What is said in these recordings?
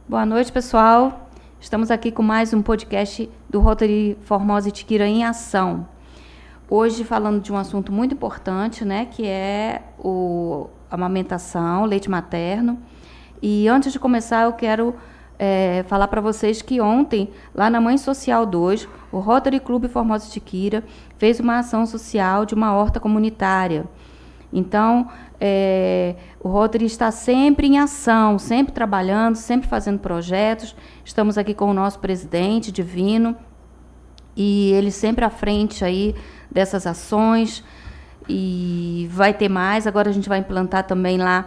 Boa noite, pessoal. Estamos aqui com mais um podcast do Rotary Formosa e Tiquira em Ação. Hoje falando de um assunto muito importante, né, que é a amamentação, leite materno. E antes de começar, eu quero falar para vocês que ontem, lá na Mãe Social 2, o Rotary Clube Formosa e Tiquira fez uma ação social de uma horta comunitária. Então, o Rotary está sempre em ação, sempre trabalhando, sempre fazendo projetos. Estamos aqui com o nosso presidente, Divino, e ele sempre à frente aí dessas ações. E vai ter mais, agora a gente vai implantar também lá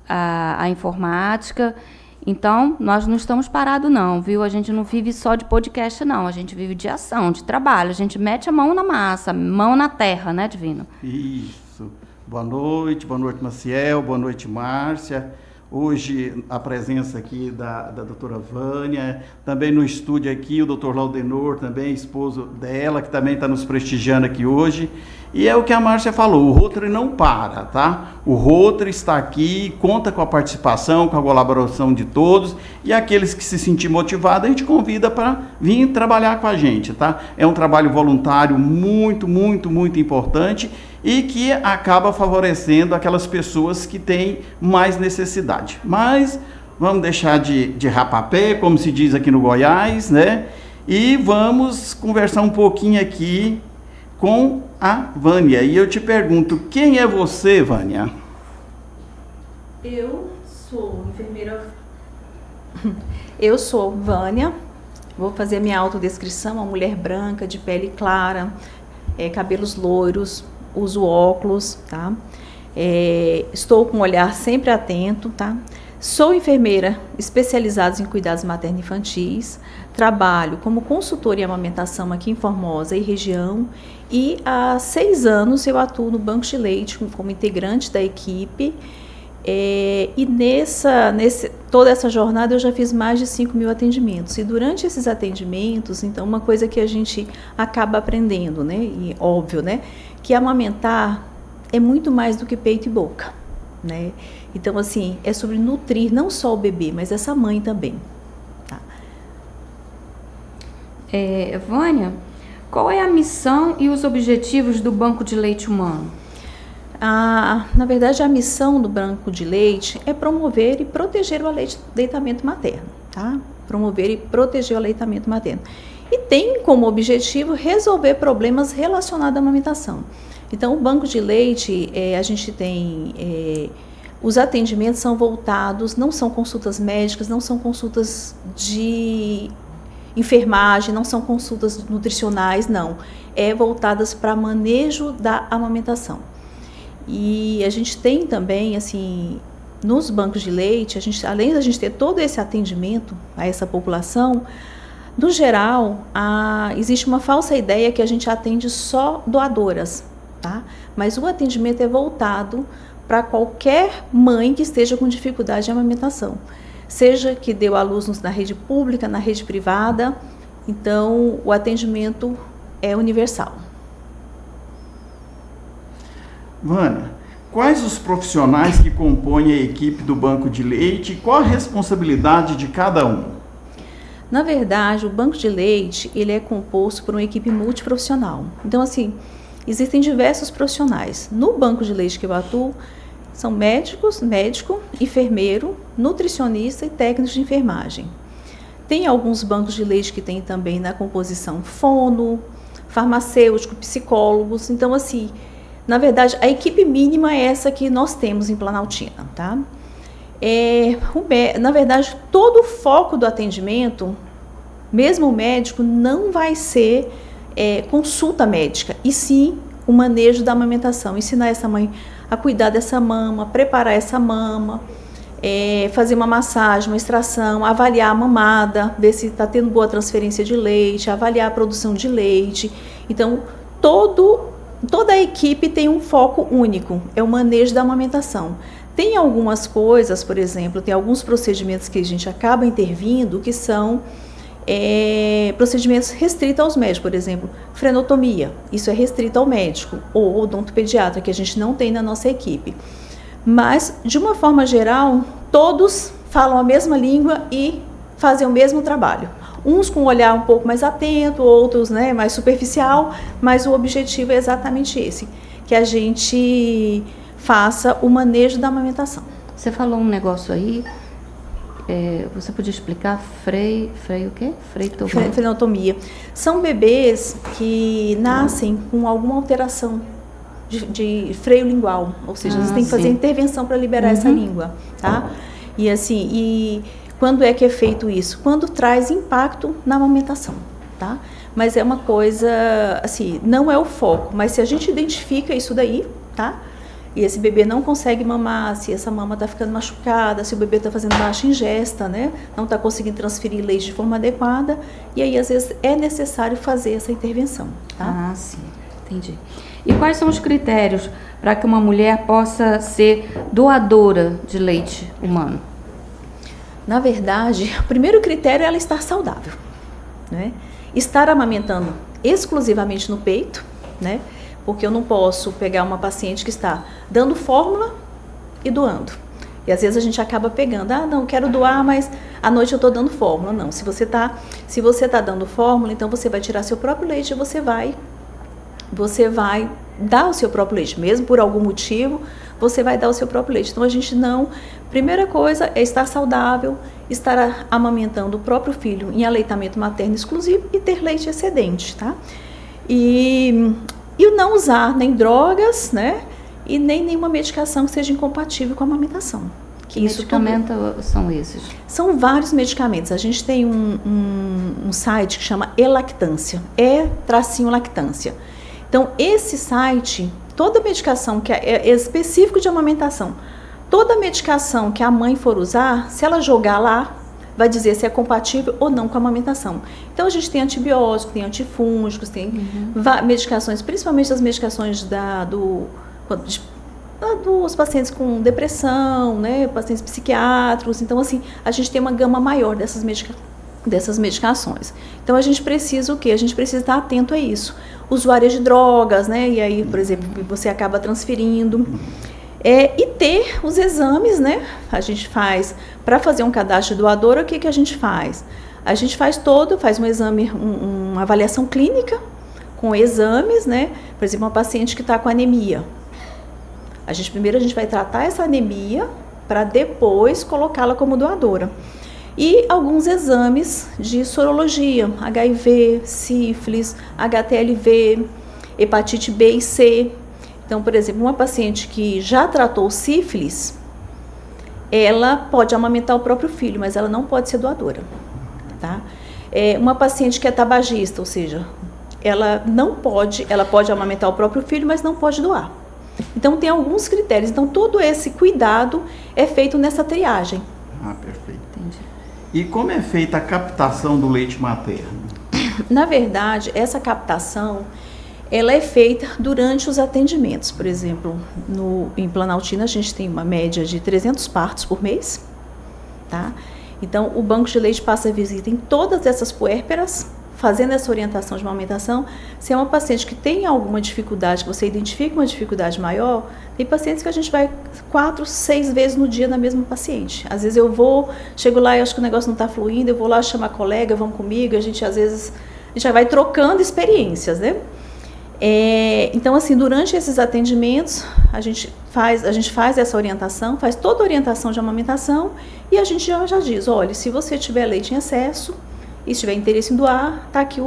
a informática. Então, nós não estamos parados não, viu? A gente não vive só de podcast não, a gente vive de ação, de trabalho. A gente mete a mão na massa, mão na terra, né, Divino? Isso. Boa noite Maciel, boa noite Márcia. Hoje a presença aqui da doutora Vânia, também no estúdio aqui o doutor Laudenor, também esposo dela, que também está nos prestigiando aqui hoje. E é o que a Márcia falou, o Rotary não para, tá? O Rotary está aqui, conta com a participação, com a colaboração de todos, e aqueles que se sentir motivados, a gente convida para vir trabalhar com a gente, tá? É um trabalho voluntário muito, muito, muito importante e que acaba favorecendo aquelas pessoas que têm mais necessidade. Mas vamos deixar de rapapé, como se diz aqui no Goiás, né? E vamos conversar um pouquinho aqui com a Vânia. E eu te pergunto, quem é você, Vânia? Eu sou enfermeira. Eu sou Vânia, vou fazer a minha autodescrição, uma mulher branca, de pele clara, cabelos loiros, uso óculos, tá? Estou com um olhar sempre atento, tá? Sou enfermeira especializada em cuidados materno-infantis, trabalho como consultora em amamentação aqui em Formosa e região, e há 6 anos eu atuo no Banco de Leite como integrante da equipe, e toda essa jornada eu já fiz mais de 5.000 atendimentos, e durante esses atendimentos, então, uma coisa que a gente acaba aprendendo, né, e óbvio, né, que amamentar é muito mais do que peito e boca, né? Então, assim, é sobre nutrir não só o bebê, mas essa mãe também. Tá? Vânia, qual é a missão e os objetivos do Banco de Leite Humano? Na verdade, a missão do Banco de Leite é promover e proteger o aleitamento materno, tá? Promover e proteger o aleitamento materno. E tem como objetivo resolver problemas relacionados à amamentação. Então, o Banco de Leite, a gente tem... os atendimentos são voltados, não são consultas médicas, não são consultas de enfermagem, não são consultas nutricionais, não. Voltadas para manejo da amamentação. E a gente tem também, assim, nos bancos de leite, além da gente ter todo esse atendimento a essa população, no geral, existe uma falsa ideia que a gente atende só doadoras, tá? Mas o atendimento é voltado para qualquer mãe que esteja com dificuldade de amamentação, seja que deu à luz na rede pública, na rede privada. Então, o atendimento é universal. Vânia, quais os profissionais que compõem a equipe do Banco de Leite e qual a responsabilidade de cada um? Na verdade, o Banco de Leite, ele é composto por uma equipe multiprofissional. Então, assim, existem diversos profissionais. No Banco de Leite que eu atuo, são médico, enfermeiro, nutricionista e técnicos de enfermagem. Tem alguns bancos de leite que tem também na composição fono, farmacêutico, psicólogos. Então, assim, na verdade, a equipe mínima é essa que nós temos em Planaltina, tá? Na verdade, todo o foco do atendimento, mesmo o médico, não vai ser consulta médica, e sim o manejo da amamentação, ensinar essa mãe a cuidar dessa mama, preparar essa mama, fazer uma massagem, uma extração, avaliar a mamada, ver se está tendo boa transferência de leite, avaliar a produção de leite. Então, toda a equipe tem um foco único, é o manejo da amamentação. Tem algumas coisas, por exemplo, tem alguns procedimentos que a gente acaba intervindo que são procedimentos restritos aos médicos, por exemplo, frenotomia, isso é restrito ao médico, ou odontopediatra, que a gente não tem na nossa equipe. Mas, de uma forma geral, todos falam a mesma língua e fazem o mesmo trabalho. Uns com um olhar um pouco mais atento, outros, né, mais superficial, mas o objetivo é exatamente esse, que a gente faça o manejo da amamentação. Você falou um negócio aí, você podia explicar? Freio o quê? Freiotomia. São bebês que nascem com alguma alteração de freio lingual, ou seja, eles têm que fazer intervenção para liberar essa língua, tá? E assim, quando é que é feito isso? Quando traz impacto na amamentação, tá? Mas é uma coisa, assim, não é o foco, mas se a gente identifica isso daí, tá? E esse bebê não consegue mamar, se essa mama está ficando machucada, se o bebê está fazendo baixa ingesta, né? Não está conseguindo transferir leite de forma adequada, e aí às vezes é necessário fazer essa intervenção, tá? Ah, sim, entendi. E quais são os critérios para que uma mulher possa ser doadora de leite humano? Na verdade, o primeiro critério é ela estar saudável, né? Estar amamentando exclusivamente no peito, né? Porque eu não posso pegar uma paciente que está dando fórmula e doando. E às vezes a gente acaba pegando, não, quero doar, mas à noite eu estou dando fórmula. Não, se você tá dando fórmula, então você vai tirar seu próprio leite e você vai dar o seu próprio leite. Mesmo por algum motivo, você vai dar o seu próprio leite. Então a gente não... Primeira coisa é estar saudável, estar amamentando o próprio filho em aleitamento materno exclusivo e ter leite excedente, tá? E não usar nem drogas, né? E nem nenhuma medicação que seja incompatível com a amamentação. Que medicamentos são esses? São vários medicamentos. A gente tem um site que chama E-Lactância, E-Lactância. Então, esse site, toda medicação que é específico de amamentação, toda medicação que a mãe for usar, se ela jogar lá, vai dizer se é compatível ou não com a amamentação. Então, a gente tem antibióticos, tem antifúngicos, tem medicações, principalmente as medicações dos pacientes com depressão, né, pacientes psiquiátricos. Então, assim, a gente tem uma gama maior dessas medicações. Então, a gente precisa o quê? A gente precisa estar atento a isso. Usuárias de drogas, né, e aí, por exemplo, você acaba transferindo. E ter os exames, né? A gente faz, para fazer um cadastro de doadora, o que a gente faz? A gente faz um exame, uma avaliação clínica com exames, né? Por exemplo, uma paciente que está com anemia. Primeiro a gente vai tratar essa anemia para depois colocá-la como doadora. E alguns exames de sorologia, HIV, sífilis, HTLV, hepatite B e C. Então, por exemplo, uma paciente que já tratou sífilis, ela pode amamentar o próprio filho, mas ela não pode ser doadora, tá? Uma paciente que é tabagista, ou seja, ela pode amamentar o próprio filho, mas não pode doar. Então, tem alguns critérios. Então, todo esse cuidado é feito nessa triagem. Ah, perfeito. Entendi. E como é feita a captação do leite materno? Na verdade, essa captação, ela é feita durante os atendimentos. Por exemplo, em Planaltina a gente tem uma média de 300 partos por mês, tá? Então, o banco de leite passa a visita em todas essas puérperas, fazendo essa orientação de amamentação. Se é uma paciente que tem alguma dificuldade, que você identifica uma dificuldade maior, tem pacientes que a gente vai 4, 6 vezes no dia na mesma paciente. Às vezes chego lá e acho que o negócio não está fluindo, eu vou lá chamar a colega, vão comigo, às vezes já vai trocando experiências, né? Então, assim, durante esses atendimentos, a gente faz essa orientação, faz toda a orientação de amamentação e a gente já diz, olha, se você tiver leite em excesso e se tiver interesse em doar, tá aqui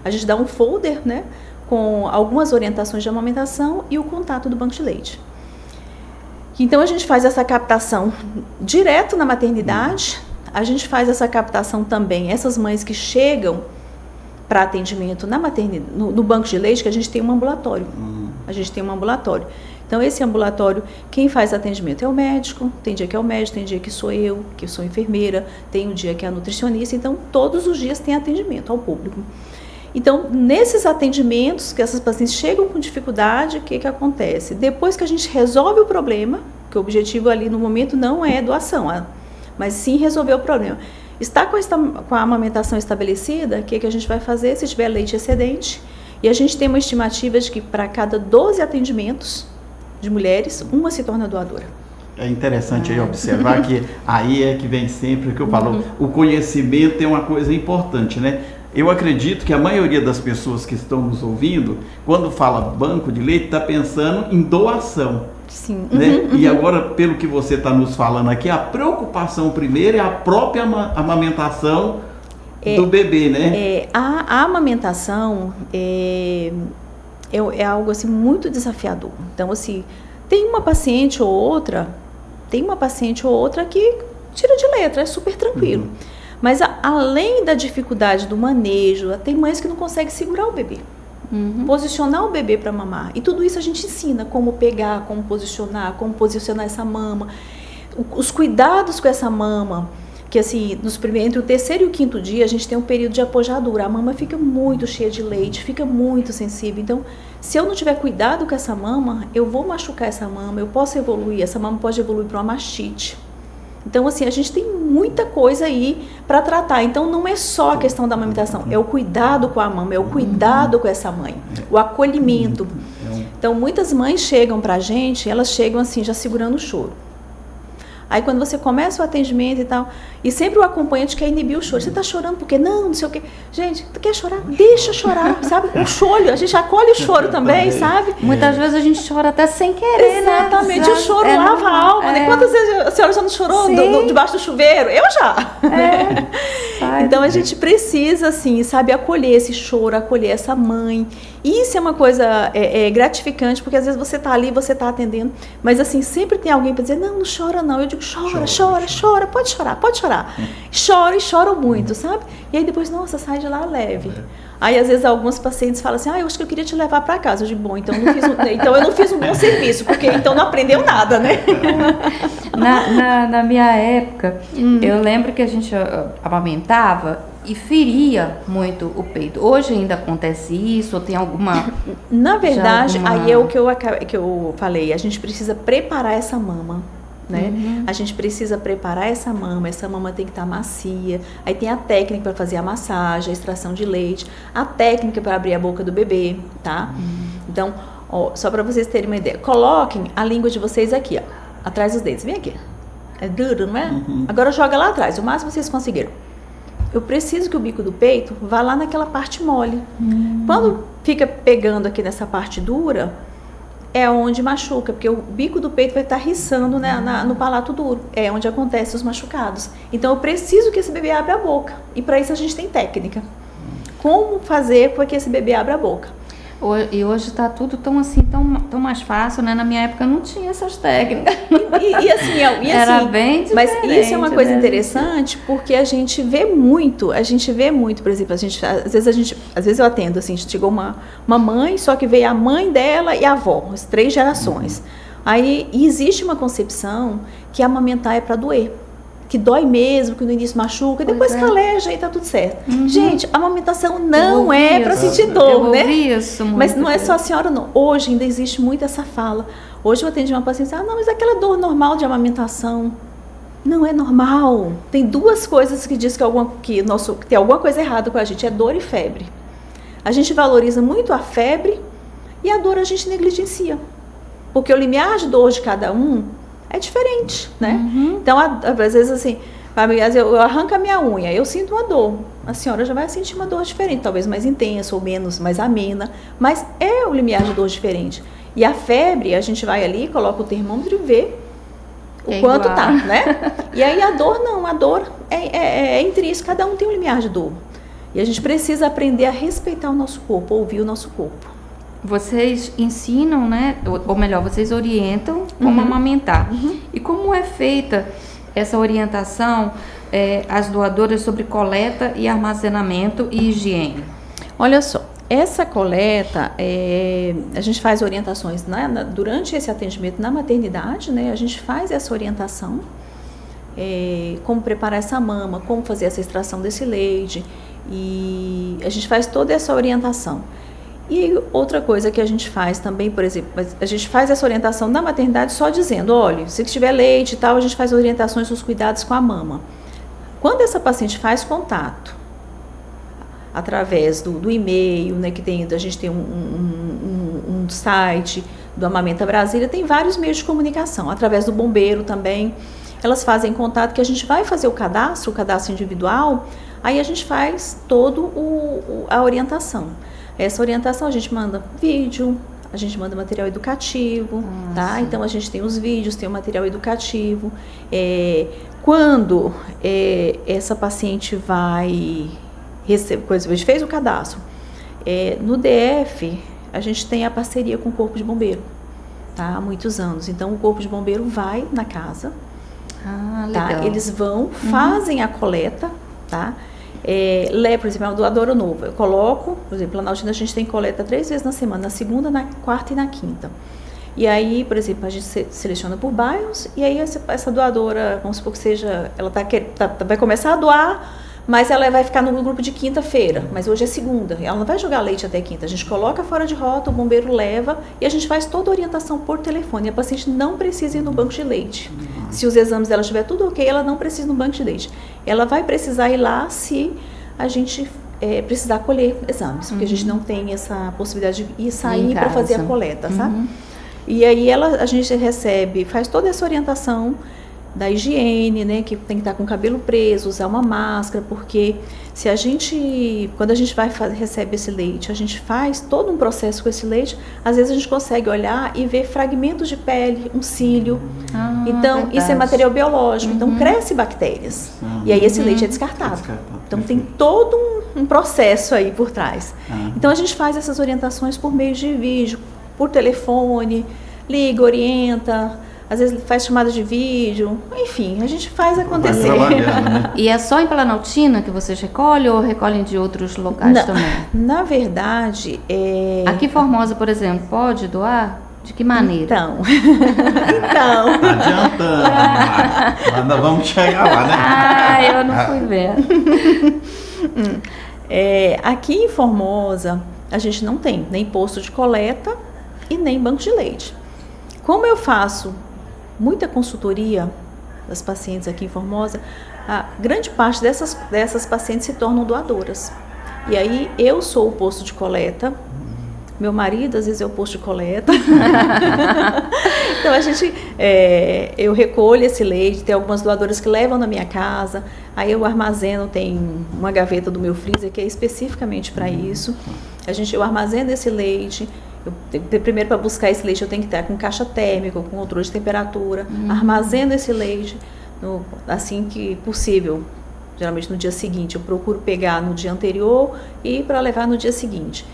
a gente dá um folder, né, com algumas orientações de amamentação e o contato do banco de leite. Então, a gente faz essa captação direto na maternidade, a gente faz essa captação também, essas mães que chegam para atendimento na maternidade, no banco de leite, que a gente tem um ambulatório. A gente tem um ambulatório. Então, esse ambulatório, quem faz atendimento é o médico, tem dia que é o médico, tem dia que sou eu, que sou enfermeira, tem um dia que é a nutricionista, então todos os dias tem atendimento ao público. Então, nesses atendimentos, que essas pacientes chegam com dificuldade, o que acontece? Depois que a gente resolve o problema, que o objetivo ali no momento não é doação, mas sim resolver o problema. Está com a amamentação estabelecida, o que a gente vai fazer se tiver leite excedente? E a gente tem uma estimativa de que para cada 12 atendimentos de mulheres, uma se torna doadora. É interessante aí observar que aí é que vem sempre o que eu falo, o conhecimento é uma coisa importante, né? Eu acredito que a maioria das pessoas que estão nos ouvindo, quando fala banco de leite, está pensando em doação. Sim. Né? E agora, pelo que você está nos falando aqui, a preocupação primeiro é a própria amamentação do bebê, né? A amamentação é algo assim muito desafiador. Então, assim, tem uma paciente ou outra que tira de letra, é super tranquilo. Mas além da dificuldade do manejo, tem mães que não conseguem segurar o bebê. Posicionar o bebê para mamar. E tudo isso a gente ensina, como pegar, como posicionar essa mama. Os cuidados com essa mama, que assim, entre o terceiro e o quinto dia, a gente tem um período de apojadura. A mama fica muito cheia de leite, fica muito sensível. Então, se eu não tiver cuidado com essa mama, eu vou machucar essa mama, eu posso evoluir, essa mama pode evoluir para uma mastite. Então, assim, a gente tem muita coisa aí para tratar. Então, não é só a questão da amamentação, é o cuidado com a mama, é o cuidado com essa mãe, o acolhimento. Então, muitas mães chegam pra gente, elas chegam assim, já segurando o choro. Aí, quando você começa o atendimento e tal, e sempre o acompanhante quer inibir o choro. Você tá chorando por quê? Não sei o quê. Gente, tu quer chorar? Deixa chorar, sabe? O choro, a gente acolhe o choro também, sabe? Muitas vezes a gente chora até sem querer, Exatamente, né? O choro lava a alma, né? Quantas vezes a senhora já não chorou debaixo do chuveiro? Eu já! Então, a gente precisa, assim, sabe, acolher esse choro, acolher essa mãe. E isso é uma coisa gratificante, porque às vezes você tá ali, você tá atendendo, mas assim, sempre tem alguém para dizer, não chora não. Eu digo, chora, pode chorar. Chora e choram muito, sabe? E aí depois, nossa, sai de lá leve. Aí às vezes alguns pacientes falam assim, eu acho que eu queria te levar para casa. Eu digo, bom, então eu não fiz um bom serviço, porque então não aprendeu nada, né? Na minha época, eu lembro que a gente amamentava e feria muito o peito. Hoje ainda acontece isso? Ou tem alguma... Na verdade, aí é o que eu falei, a gente precisa preparar essa mama. Né? A gente precisa preparar essa mama tem que estar macia. Aí tem a técnica para fazer a massagem, a extração de leite, a técnica para abrir a boca do bebê, tá? Então, só para vocês terem uma ideia, coloquem a língua de vocês aqui, ó, atrás dos dentes. Vem aqui. É duro, não é? Agora joga lá atrás, o máximo que vocês conseguiram. Eu preciso que o bico do peito vá lá naquela parte mole. Quando fica pegando aqui nessa parte dura, é onde machuca, porque o bico do peito vai estar riçando, né, no palato duro. É onde acontecem os machucados. Então, eu preciso que esse bebê abra a boca. E para isso a gente tem técnica. Como fazer para que esse bebê abra a boca? E hoje está tudo tão assim, tão mais fácil, né? Na minha época não tinha essas técnicas. Era bem diferente. Mas isso é uma coisa interessante, porque a gente vê muito, por exemplo, às vezes eu atendo, assim, chegou uma mãe, só que veio a mãe dela e a avó, as 3 gerações. Aí existe uma concepção que amamentar é para doer. Que dói mesmo, que no início machuca, e depois caleja e tá tudo certo. Gente, a amamentação não é para sentir dor, né? Isso muito. Mas não é só a senhora, não. Hoje ainda existe muito essa fala. Hoje eu atendi uma paciente, não, mas aquela dor normal de amamentação não é normal. Tem 2 coisas que diz que tem alguma coisa errada com a gente, é dor e febre. A gente valoriza muito a febre e a dor a gente negligencia. Porque o limiar de dor de cada um é diferente, né? Então, às vezes assim, eu arranco a minha unha, eu sinto uma dor. A senhora já vai sentir uma dor diferente, talvez mais intensa ou menos, mais amena, mas é o limiar de dor diferente. E a febre, a gente vai ali, coloca o termômetro e vê o quanto tá, né? E aí a dor não, a dor é intrínseca, cada um tem um limiar de dor. E a gente precisa aprender a respeitar o nosso corpo, ouvir o nosso corpo. Vocês ensinam, né? Ou melhor, vocês orientam como amamentar. E como é feita essa orientação às doadoras sobre coleta e armazenamento e higiene? Olha só, essa coleta, a gente faz orientações durante esse atendimento na maternidade, né? A gente faz essa orientação, como preparar essa mama, como fazer essa extração desse leite, e a gente faz toda essa orientação. E outra coisa que a gente faz também, por exemplo, a gente faz essa orientação na maternidade só dizendo, olha, se tiver leite e tal, a gente faz orientações dos cuidados com a mama. Quando essa paciente faz contato, através do e-mail, né, a gente tem um site, do Amamenta Brasília, tem vários meios de comunicação, através do bombeiro também. Elas fazem contato que a gente vai fazer o cadastro individual, aí a gente faz a orientação. Essa orientação a gente manda vídeo, a gente manda material educativo, tá? Então a gente tem os vídeos, tem o material educativo. Quando essa paciente vai receber, a gente fez o cadastro, no DF a gente tem a parceria com o Corpo de Bombeiro, tá? Há muitos anos. Então o Corpo de Bombeiro vai na casa, legal. Tá? Eles vão, fazem a coleta, tá? Por exemplo, é um doador novo. Eu coloco, por exemplo, lá na Altina a gente tem coleta 3 vezes na semana, na segunda, na quarta e na quinta. E aí, por exemplo, a gente seleciona por bairros, e aí essa doadora, vamos supor que seja, ela vai começar a doar, mas ela vai ficar no grupo de quinta-feira, mas hoje é segunda, ela não vai jogar leite até quinta. A gente coloca fora de rota, o bombeiro leva e a gente faz toda a orientação por telefone. A paciente não precisa ir no banco de leite. Se os exames dela estiver tudo ok, ela não precisa ir no banco de leite. Ela vai precisar ir lá se a gente precisar colher exames, porque a gente não tem essa possibilidade de ir sair para fazer a coleta, sabe? E aí a gente faz toda essa orientação da higiene, né, que tem que estar com o cabelo preso, usar uma máscara, porque quando a gente recebe esse leite, a gente faz todo um processo com esse leite, às vezes a gente consegue olhar e ver fragmentos de pele, um cílio, então verdade. Isso é material biológico, então cresce bactérias, e aí esse leite é descartado. Então tem todo um processo aí por trás. Então a gente faz essas orientações por meio de vídeo, por telefone, liga, orienta, às vezes faz chamada de vídeo, enfim, a gente faz acontecer. Né? E é só em Planaltina que vocês recolhem ou recolhem de outros locais também? Na verdade, Aqui em Formosa, por exemplo, pode doar? De que maneira? Então. Adiantando, mas nós vamos chegar lá, né? Eu não fui ver. Aqui em Formosa, a gente não tem nem posto de coleta e nem banco de leite. Como eu faço muita consultoria das pacientes aqui em Formosa, a grande parte dessas pacientes se tornam doadoras. E aí eu sou o posto de coleta, meu marido às vezes é o posto de coleta. Então eu recolho esse leite, tem algumas doadoras que levam na minha casa, aí eu armazeno, tem uma gaveta do meu freezer que é especificamente para isso. Eu armazeno esse leite. Primeiro, para buscar esse leite, eu tenho que estar com caixa térmica, com controle de temperatura, armazeno esse leite assim que possível. Geralmente no dia seguinte, eu procuro pegar no dia anterior e para levar no dia seguinte.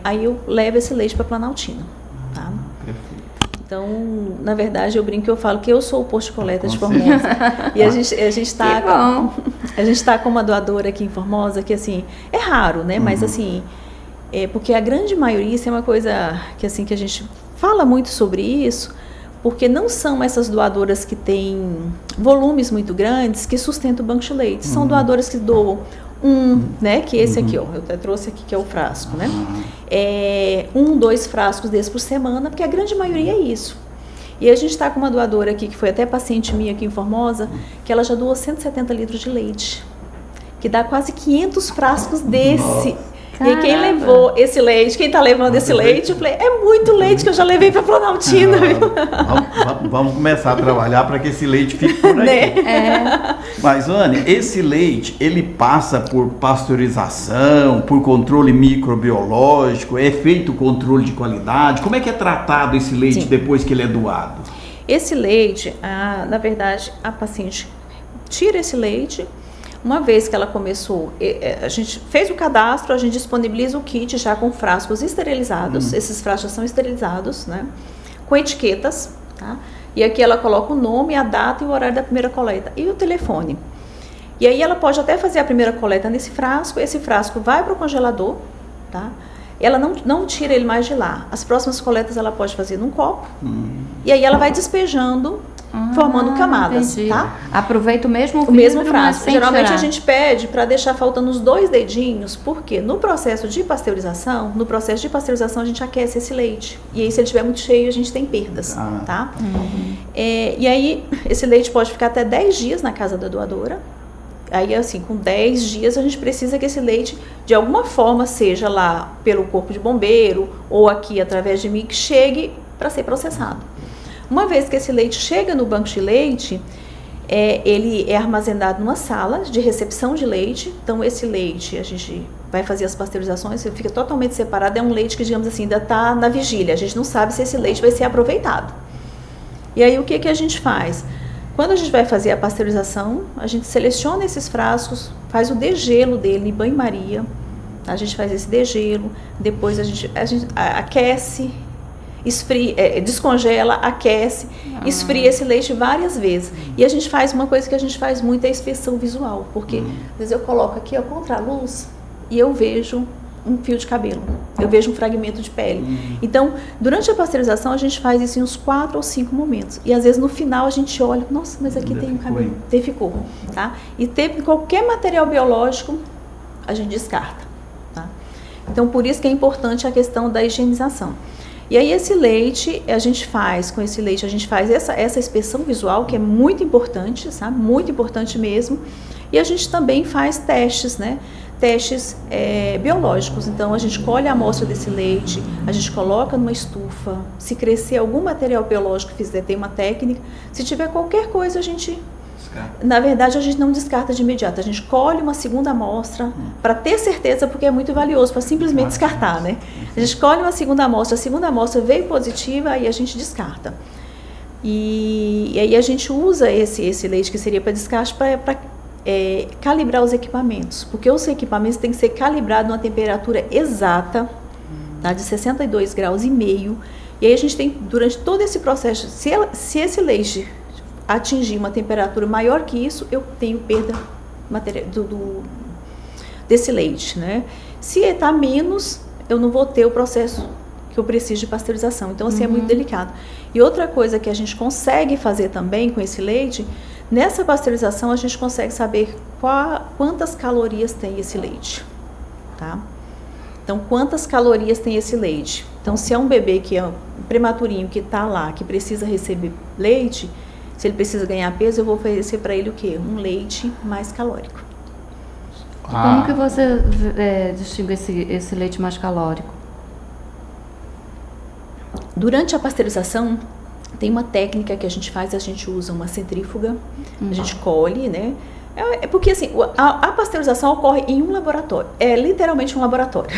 Aí eu levo esse leite para Planaltina, tá? Perfeito. Então, na verdade, eu brinco que eu falo que eu sou o posto de coleta de Formosa. E a gente está com uma doadora aqui em Formosa que, assim, é raro, né? Mas, assim, porque a grande maioria, isso é uma coisa que, assim, que a gente fala muito sobre isso, porque não são essas doadoras que têm volumes muito grandes que sustentam o banco de leite. São doadoras que doam né? Que esse aqui, ó, eu até trouxe aqui, que é o frasco, né? 2 frascos desses por semana, porque a grande maioria é isso. E a gente está com uma doadora aqui, que foi até paciente minha aqui em Formosa, que ela já doou 170 litros de leite, que dá quase 500 frascos desse. E quem levou esse leite, quem está levando esse leite, eu falei, é muito leite que eu já levei para Planaltina, viu? Vamos começar a trabalhar para que esse leite fique por aqui. Né? Mas, Anne, esse leite, ele passa por pasteurização, por controle microbiológico, é feito controle de qualidade? Como é que é tratado esse leite depois que ele é doado? Esse leite, na verdade, a paciente tira esse leite. Uma vez que ela começou, a gente fez o cadastro, a gente disponibiliza o kit já com frascos esterilizados, esses frascos já são esterilizados, né? Com etiquetas, tá? E aqui ela coloca o nome, a data e o horário da primeira coleta e o telefone. E aí ela pode até fazer a primeira coleta nesse frasco, esse frasco vai para o congelador, tá? Ela não tira ele mais de lá. As próximas coletas ela pode fazer num copo, e aí ela vai despejando, formando camadas, entendi. tá? Aproveita o mesmo frasco. Geralmente a gente pede para deixar faltando os 2 dedinhos, porque no processo de pasteurização, a gente aquece esse leite. E aí, se ele estiver muito cheio, a gente tem perdas, tá? E aí, esse leite pode ficar até 10 dias na casa da doadora. Aí, assim, com 10 dias, a gente precisa que esse leite, de alguma forma, seja lá pelo corpo de bombeiro ou aqui através de mim, que chegue para ser processado. Uma vez que esse leite chega no banco de leite, ele é armazenado numa sala de recepção de leite. Então, esse leite, a gente vai fazer as pasteurizações, ele fica totalmente separado. É um leite que, digamos assim, ainda está na vigília. A gente não sabe se esse leite vai ser aproveitado. E aí, o que a gente faz? Quando a gente vai fazer a pasteurização, a gente seleciona esses frascos, faz o degelo dele em banho-maria. A gente faz esse degelo, depois a gente aquece, esfria, descongela, aquece, esfria esse leite várias vezes. E a gente faz uma coisa que a gente faz muito, é a inspeção visual. Porque, às vezes, eu coloco aqui, contra a luz, e eu vejo um fio de cabelo, eu vejo um fragmento de pele. Então, durante a pasteurização, a gente faz isso em uns 4 ou 5 momentos. E às vezes no final a gente olha, nossa, mas aqui tem um cabelo, ficou, tá? E qualquer material biológico, a gente descarta, tá? Então, por isso que é importante a questão da higienização. E aí esse leite, a gente faz essa inspeção visual, que é muito importante, sabe? Muito importante mesmo. E a gente também faz testes, né? Testes biológicos. Então, a gente colhe a amostra desse leite, a gente coloca numa estufa. Se crescer algum material biológico que tem uma técnica, se tiver qualquer coisa, a gente... Descarta. Na verdade, a gente não descarta de imediato. A gente colhe uma segunda amostra para ter certeza, porque é muito valioso, para simplesmente descartar, né? A gente colhe uma segunda amostra, a segunda amostra veio positiva, aí a gente descarta. E aí a gente usa esse leite que seria para descarte para calibrar os equipamentos, porque os equipamentos têm que ser calibrados numa temperatura exata, tá, de 62 graus e meio, e aí a gente tem, durante todo esse processo, se esse leite atingir uma temperatura maior que isso, eu tenho perda desse leite, né? Se está menos, eu não vou ter o processo que eu preciso de pasteurização, então assim é muito delicado. E outra coisa que a gente consegue fazer também com esse leite, nessa pasteurização a gente consegue saber quantas calorias tem esse leite, tá? Então, quantas calorias tem esse leite? Então, se é um bebê que é um prematurinho, que está lá, que precisa receber leite, se ele precisa ganhar peso, eu vou oferecer para ele o quê? Um leite mais calórico. Como que você distingue esse leite mais calórico? Durante a pasteurização, tem uma técnica que a gente faz, a gente usa uma centrífuga, a gente colhe, né? Porque assim, a pasteurização ocorre em um laboratório, é literalmente um laboratório.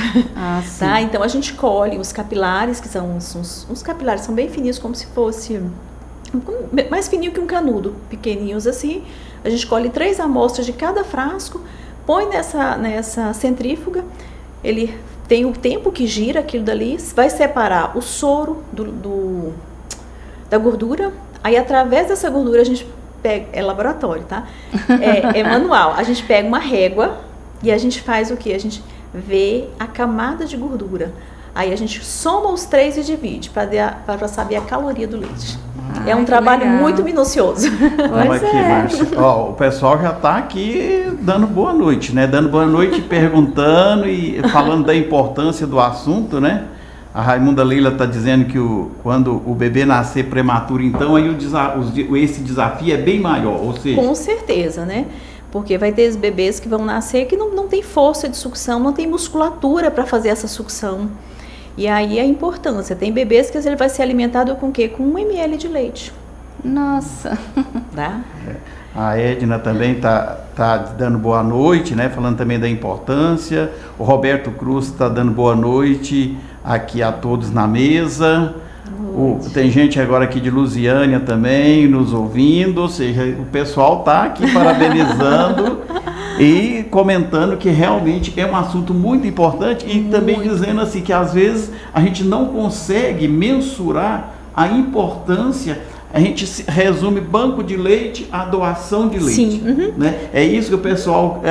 Sim. Tá? Então a gente colhe os capilares, que são uns capilares, são bem fininhos, como se fosse, mais fininho que um canudo, pequenininhos assim. A gente colhe 3 amostras de cada frasco, põe nessa centrífuga, ele tem o tempo que gira aquilo dali, vai separar o soro da gordura, aí através dessa gordura a gente pega, é laboratório, tá? É manual, a gente pega uma régua e a gente faz o quê? A gente vê a camada de gordura, aí a gente soma os 3 e divide para saber a caloria do leite. É um trabalho muito minucioso. Pois Márcia. Ó, o pessoal já está aqui dando boa noite, né? Dando boa noite, perguntando e falando da importância do assunto, né? A Raimunda Leila está dizendo que quando o bebê nascer prematuro, então aí esse desafio é bem maior, ou seja... Com certeza, né? Porque vai ter os bebês que vão nascer que não tem força de sucção, não tem musculatura para fazer essa sucção. E aí a importância, tem bebês que ele vai ser alimentado com o quê? Com 1 ml de leite. Nossa! Tá? A Edna também tá dando boa noite, né? Falando também da importância. O Roberto Cruz está dando boa noite aqui a todos na mesa. Tem gente agora aqui de Lusiânia também nos ouvindo, ou seja, o pessoal está aqui parabenizando e comentando que realmente é um assunto muito importante e também dizendo assim que às vezes a gente não consegue mensurar a importância. A gente resume banco de leite a doação de leite. Sim. Né? É isso que o pessoal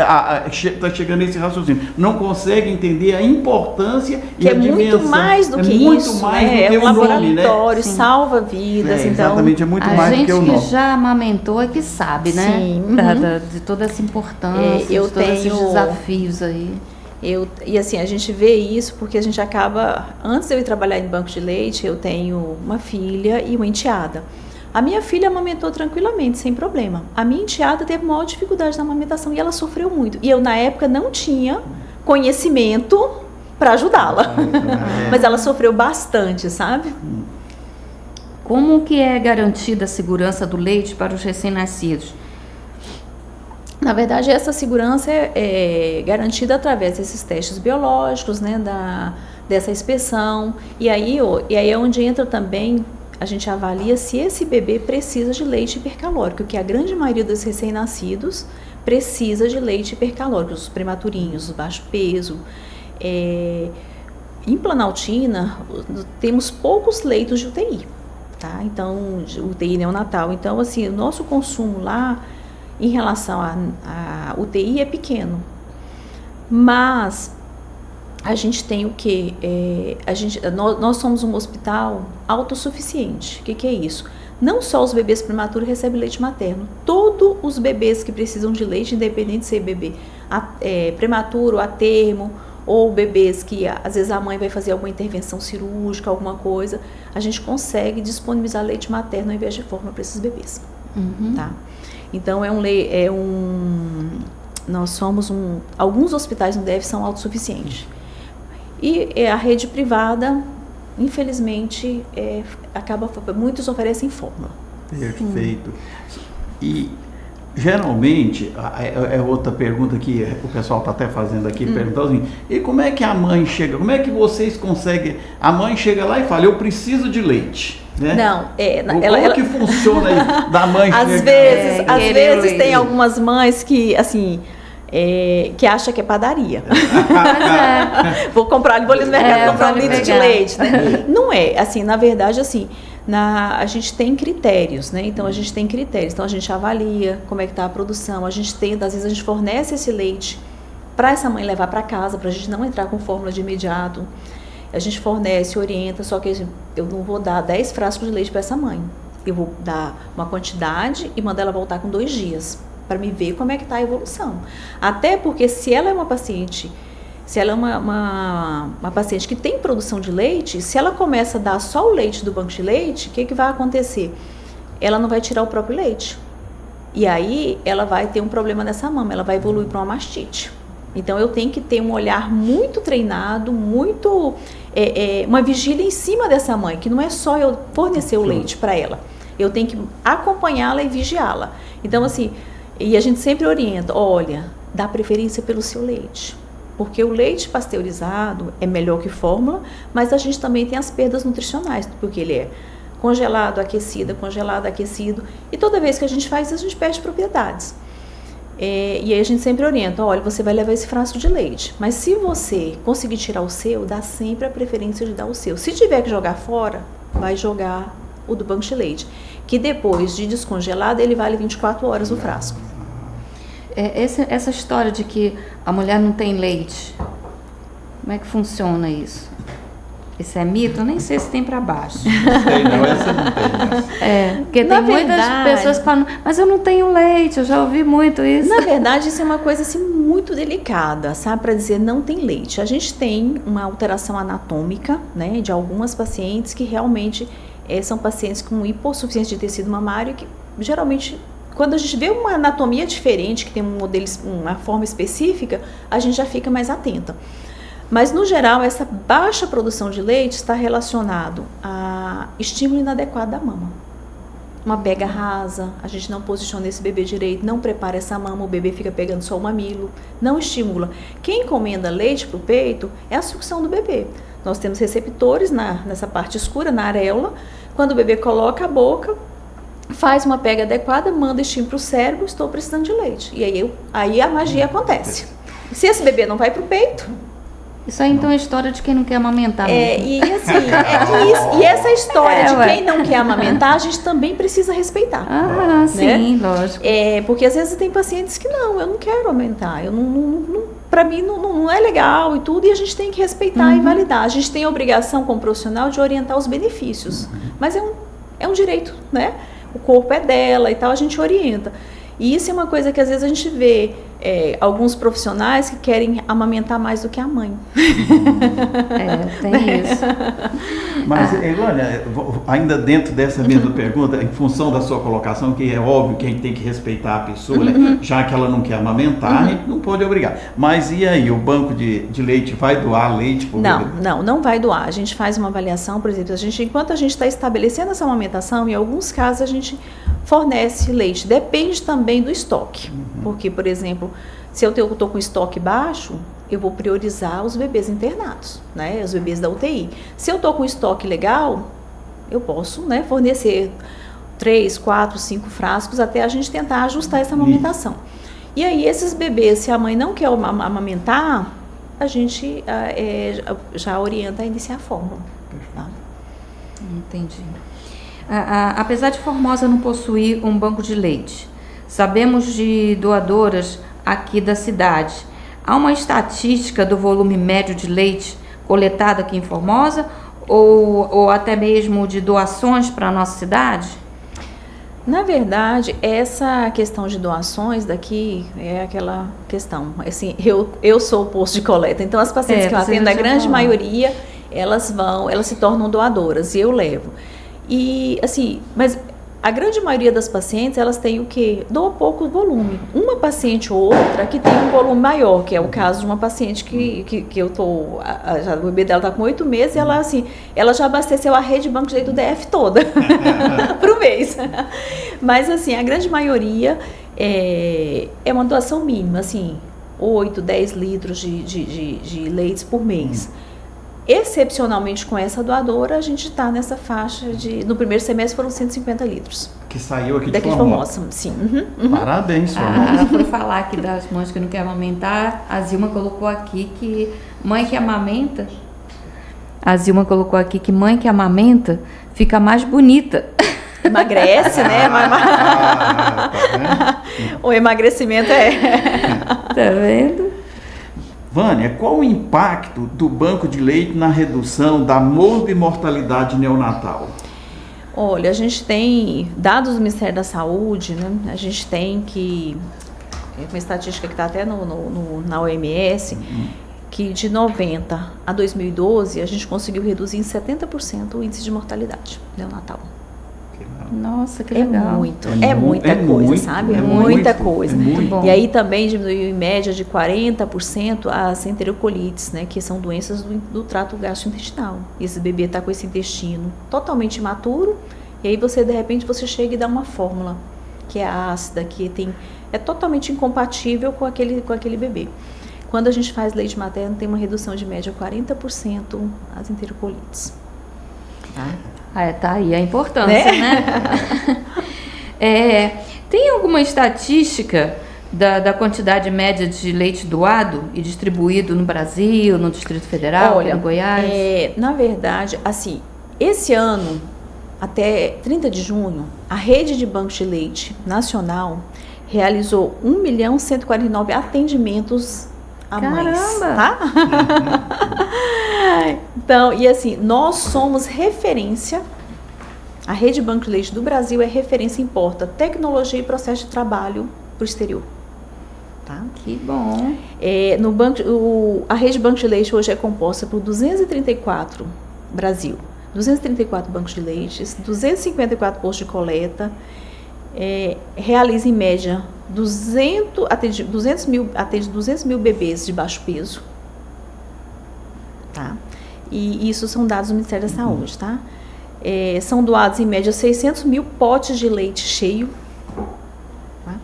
está chegando nesse raciocínio. Não consegue entender a importância e a dimensão. É muito mais do que isso. Muito mais do que o nome, né? Salva vidas. Então, exatamente, é muito mais do que o nome. A gente que já amamentou é que sabe, né? Sim. De toda essa importância, de todos esses desafios aí. E assim, a gente vê isso porque a gente acaba... Antes de eu ir trabalhar em banco de leite, eu tenho uma filha e uma enteada. A minha filha amamentou tranquilamente, sem problema. A minha enteada teve maior dificuldade na amamentação e ela sofreu muito. E eu, na época, não tinha conhecimento para ajudá-la. Mas ela sofreu bastante, sabe? Como que é garantida a segurança do leite para os recém-nascidos? Na verdade, essa segurança é garantida através desses testes biológicos, né, dessa inspeção. E aí é onde entra também, a gente avalia se esse bebê precisa de leite hipercalórico, que a grande maioria dos recém-nascidos precisa de leite hipercalórico, os prematurinhos, o baixo peso. Em Planaltina, temos poucos leitos de UTI, tá? Então, UTI neonatal. Então, assim, o nosso consumo lá, em relação à UTI, é pequeno. Mas a gente tem o quê? Nós somos um hospital autossuficiente. O que é isso? Não só os bebês prematuros recebem leite materno. Todos os bebês que precisam de leite, independente de ser bebê prematuro, a termo, ou bebês que às vezes a mãe vai fazer alguma intervenção cirúrgica, alguma coisa, a gente consegue disponibilizar leite materno ao invés de fórmula para esses bebês. Tá? Então, nós somos alguns hospitais no DF são autossuficientes. E a rede privada, infelizmente, muitos oferecem fórmula. Perfeito. E, geralmente, é outra pergunta que o pessoal está até fazendo aqui, perguntando assim, e como é que a mãe chega? Como é que vocês conseguem? A mãe chega lá e fala, eu preciso de leite. Né? Não, como que funciona aí da mãe às vezes tem algumas mães que, assim, que acham que é padaria. Vou ali no mercado comprar um litro de leite. Né? Não é, assim, na verdade, assim, a gente tem critérios, né? Então, a gente tem critérios. Então, a gente avalia como é que está a produção. Às vezes, a gente fornece esse leite para essa mãe levar para casa, para a gente não entrar com fórmula de imediato. A gente fornece, orienta, só que eu não vou dar 10 frascos de leite para essa mãe. Eu vou dar uma quantidade e mandar ela voltar com 2 dias, para me ver como é que está a evolução. Até porque se ela é uma paciente, uma paciente que tem produção de leite, se ela começa a dar só o leite do banco de leite, o que vai acontecer? Ela não vai tirar o próprio leite. E aí ela vai ter um problema nessa mama, ela vai evoluir para uma mastite. Então, eu tenho que ter um olhar muito treinado, uma vigília em cima dessa mãe, que não é só eu fornecer o leite para ela. Eu tenho que acompanhá-la e vigiá-la. Então, assim, e a gente sempre orienta, olha, dá preferência pelo seu leite. Porque o leite pasteurizado é melhor que fórmula, mas a gente também tem as perdas nutricionais, porque ele é congelado, aquecido. E toda vez que a gente faz isso, a gente perde propriedades. E aí a gente sempre orienta, olha, você vai levar esse frasco de leite, mas se você conseguir tirar o seu, dá sempre a preferência de dar o seu. Se tiver que jogar fora, vai jogar o do banco de leite, que depois de descongelado, ele vale 24 horas o frasco. Essa história de que a mulher não tem leite, como é que funciona isso? Isso é mito? Eu nem sei se tem para baixo. Não, essa não tem. Porque tem muitas pessoas que falam, mas eu não tenho leite, eu já ouvi muito isso. Na verdade, isso é uma coisa assim, muito delicada, sabe? Para dizer não tem leite. A gente tem uma alteração anatômica, né, de algumas pacientes que realmente são pacientes com hipossuficiência de tecido mamário e que geralmente, quando a gente vê uma anatomia diferente, que tem uma forma específica, a gente já fica mais atenta. Mas, no geral, essa baixa produção de leite está relacionado a estímulo inadequado da mama. Uma pega rasa, a gente não posiciona esse bebê direito, não prepara essa mama, o bebê fica pegando só o mamilo, não estimula. Quem encomenda leite para o peito é a sucção do bebê. Nós temos receptores nessa parte escura, na areola. Quando o bebê coloca a boca, faz uma pega adequada, manda estímulo para o cérebro, estou precisando de leite. E aí a magia acontece. Se esse bebê não vai para o peito... Isso aí, então, é a história de quem não quer amamentar mesmo. E essa história de quem não quer amamentar, a gente também precisa respeitar. Né? Sim, lógico. Porque às vezes tem pacientes que eu não quero amamentar, para mim não é legal e tudo, e a gente tem que respeitar e validar. A gente tem a obrigação como profissional de orientar os benefícios, mas é um direito, né? O corpo é dela e tal, a gente orienta. E isso é uma coisa que às vezes a gente vê alguns profissionais que querem amamentar mais do que a mãe. Tem isso. Mas, Elônia, ainda dentro dessa mesma pergunta, em função da sua colocação, que é óbvio que a gente tem que respeitar a pessoa, né? Já que ela não quer amamentar, a gente não pode obrigar. Mas e aí, o banco de leite vai doar leite por bebê? Não vai doar. A gente faz uma avaliação, por exemplo, enquanto a gente está estabelecendo essa amamentação, em alguns casos a gente fornece leite. Depende também do estoque. Porque, por exemplo, se eu estou com estoque baixo, eu vou priorizar os bebês internados, né? Os bebês da UTI. Se eu estou com estoque legal, eu posso, né, fornecer 3, 4, 5 frascos até a gente tentar ajustar essa amamentação. E aí, esses bebês, se a mãe não quer amamentar, a gente já orienta a iniciar a fórmula. Tá? Entendi. Apesar de Formosa não possuir um banco de leite, sabemos de doadoras aqui da cidade. Há uma estatística do volume médio de leite coletado aqui em Formosa ou até mesmo de doações para a nossa cidade? Na verdade, essa questão de doações daqui é aquela questão. Assim, eu sou o posto de coleta, então as pacientes que eu atendo, a grande maioria, elas se tornam doadoras e eu levo. E assim, mas a grande maioria das pacientes, elas têm o quê? Doa pouco volume. Uma paciente ou outra que tem um volume maior, que é o caso de uma paciente que eu tô, o bebê dela está com 8 meses, e ela já abasteceu a rede banco de leite do DF toda para o mês. Mas assim, a grande maioria é uma doação mínima, assim, 8, 10 litros de leites por mês. Excepcionalmente com essa doadora, a gente está nessa faixa no primeiro semestre foram 150 litros. Que saiu aqui de Formosa. Sim. Parabéns, senhora. Por falar aqui das mães que não querem amamentar, a Zilma colocou aqui que mãe que amamenta, fica mais bonita. Emagrece, né? O emagrecimento Tá vendo? Vânia, qual o impacto do banco de leite na redução da morbimortalidade neonatal? Olha, a gente tem dados do Ministério da Saúde, né? A gente tem que, uma estatística que está até na OMS, que de 90 a 2012 a gente conseguiu reduzir em 70% o índice de mortalidade neonatal. Nossa, que legal. É muita coisa, sabe? É muita coisa. Muito bom. E aí também diminuiu em média de 40% as enterocolites, né? Que são doenças do trato gastrointestinal. Esse bebê está com esse intestino totalmente imaturo, e aí de repente você chega e dá uma fórmula que é ácida, é totalmente incompatível com aquele bebê. Quando a gente faz leite materno, tem uma redução de média 40% as enterocolites. Tá? Tá aí a importância, né? Tem alguma estatística da quantidade média de leite doado e distribuído no Brasil, no Distrito Federal, aqui no Goiás? Na verdade, assim, esse ano, até 30 de junho, a rede de bancos de leite nacional realizou 1.149.000 atendimentos a mães. Caramba! Tá? Então, e assim, nós somos referência, a rede Banco de Leite do Brasil é referência em porta, tecnologia e processo de trabalho para o exterior. Tá? Que bom! A rede Banco de Leite hoje é composta por 234 bancos de leite, 254 postos de coleta, realiza em média 200 mil bebês de baixo peso. Tá? E isso são dados do Ministério da Saúde, tá? São doados em média 600 mil potes de leite cheio. Tá?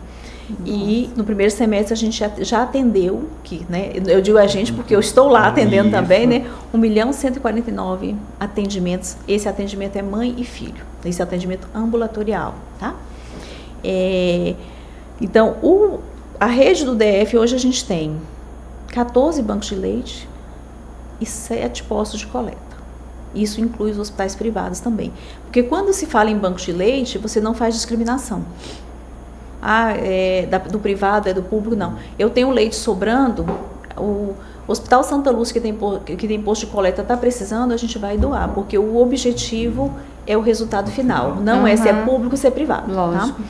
E no primeiro semestre a gente já atendeu, né? Eu digo a gente porque eu estou lá atendendo também, né? 1.149.000 atendimentos. Esse atendimento é mãe e filho. Esse atendimento ambulatorial, tá? Então, a rede do DF hoje a gente tem 14 bancos de leite e 7 postos de coleta. Isso inclui os hospitais privados também. Porque quando se fala em bancos de leite, você não faz discriminação. Do privado, é do público, não. Eu tenho leite sobrando, o Hospital Santa Lúcia, que tem posto de coleta, está precisando, a gente vai doar. Porque o objetivo é o resultado final. Não é se é público ou se é privado. Lógico. Tá?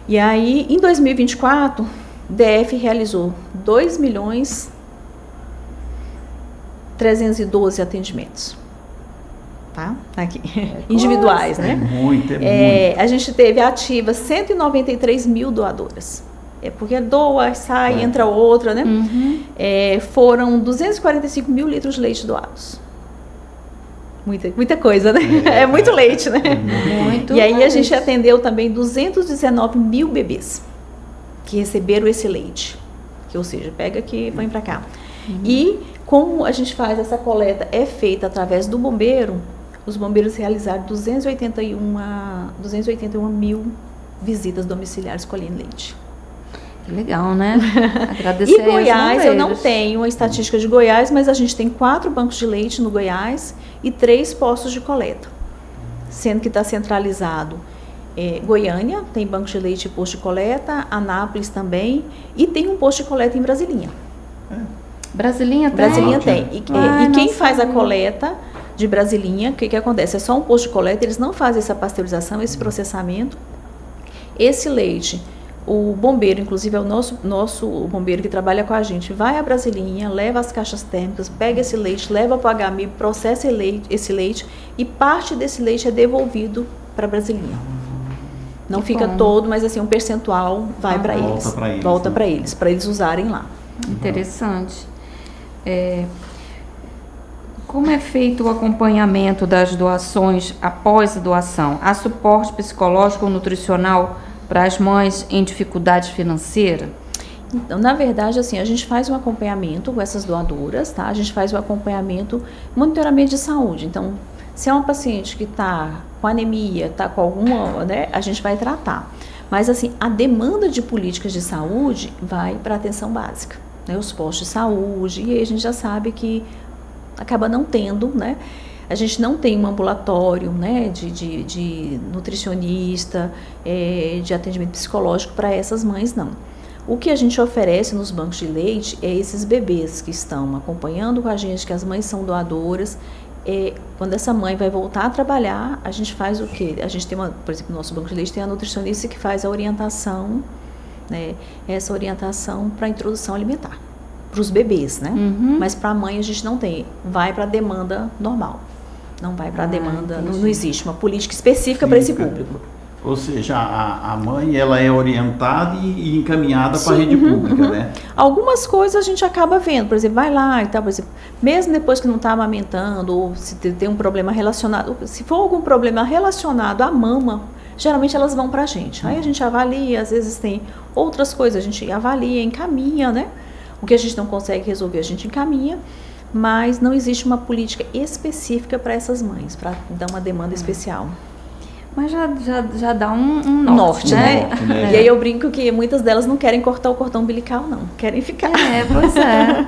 E aí, em 2024, DF realizou 2.312.000 atendimentos. Tá? Aqui. Individuais, né? Muito. A gente teve ativa 193.000 doadoras. Porque doa, sai, entra outra, né? Foram 245.000 litros de leite doados. Muita coisa, né? É muito leite, né? Muito. E aí a gente atendeu também 219.000 bebês que receberam esse leite. Que, ou seja, pega aqui e põe pra cá. E como a gente faz essa coleta, é feita através do bombeiro. Os bombeiros realizaram 281.000 visitas domiciliares colhendo leite. Que legal, né? Agradecer E Goiás, eu não tenho a estatística de Goiás, mas a gente tem 4 bancos de leite no Goiás e 3 postos de coleta. Sendo que está centralizado Goiânia, tem banco de leite e posto de coleta, Anápolis também, e tem um posto de coleta em Brasilinha. Brasilinha tem? Brasilinha tem. E quem faz a coleta de Brasilinha, o que acontece? É só um posto de coleta, eles não fazem essa pasteurização, esse processamento. Esse leite, o bombeiro, inclusive é o nosso bombeiro que trabalha com a gente, vai a Brasilinha, leva as caixas térmicas, pega esse leite, leva para o HMIB, processa esse leite e parte desse leite é devolvido para Brasilinha. Não fica todo, mas assim, um percentual vai para eles. Volta para eles, para eles usarem lá. Interessante. Como é feito o acompanhamento das doações após a doação? Há suporte psicológico ou nutricional para as mães em dificuldade financeira? Então, na verdade, assim, a gente faz um acompanhamento com essas doadoras, tá? A gente faz o acompanhamento, monitoramento de saúde. Então, se é uma paciente que está com anemia, está com alguma, né, a gente vai tratar. Mas, assim, a demanda de políticas de saúde vai para a atenção básica, né? Os postos de saúde, e aí a gente já sabe que acaba não tendo, né? A gente não tem um ambulatório, né, de nutricionista, de atendimento psicológico para essas mães, não. O que a gente oferece nos bancos de leite é esses bebês que estão acompanhando com a gente, que as mães são doadoras. Quando essa mãe vai voltar a trabalhar, a gente faz o quê? A gente tem, por exemplo, no nosso banco de leite tem a nutricionista que faz a orientação, né, essa orientação para a introdução alimentar, para os bebês, né? Mas para a mãe a gente não tem, vai para a demanda normal. Não vai para a demanda, não existe uma política específica para esse público. Ou seja, a mãe ela é orientada e encaminhada para a rede pública, né? Algumas coisas a gente acaba vendo, por exemplo, vai lá e tal, por exemplo, mesmo depois que não está amamentando, ou se tem um problema relacionado, se for algum problema relacionado à mama, geralmente elas vão para a gente. Aí a gente avalia, às vezes tem outras coisas, a gente avalia, encaminha, né? O que a gente não consegue resolver, a gente encaminha. Mas não existe uma política específica para essas mães, para dar uma demanda especial. Mas já dá um norte, né? E aí eu brinco que muitas delas não querem cortar o cordão umbilical, não. Querem ficar. Pois é.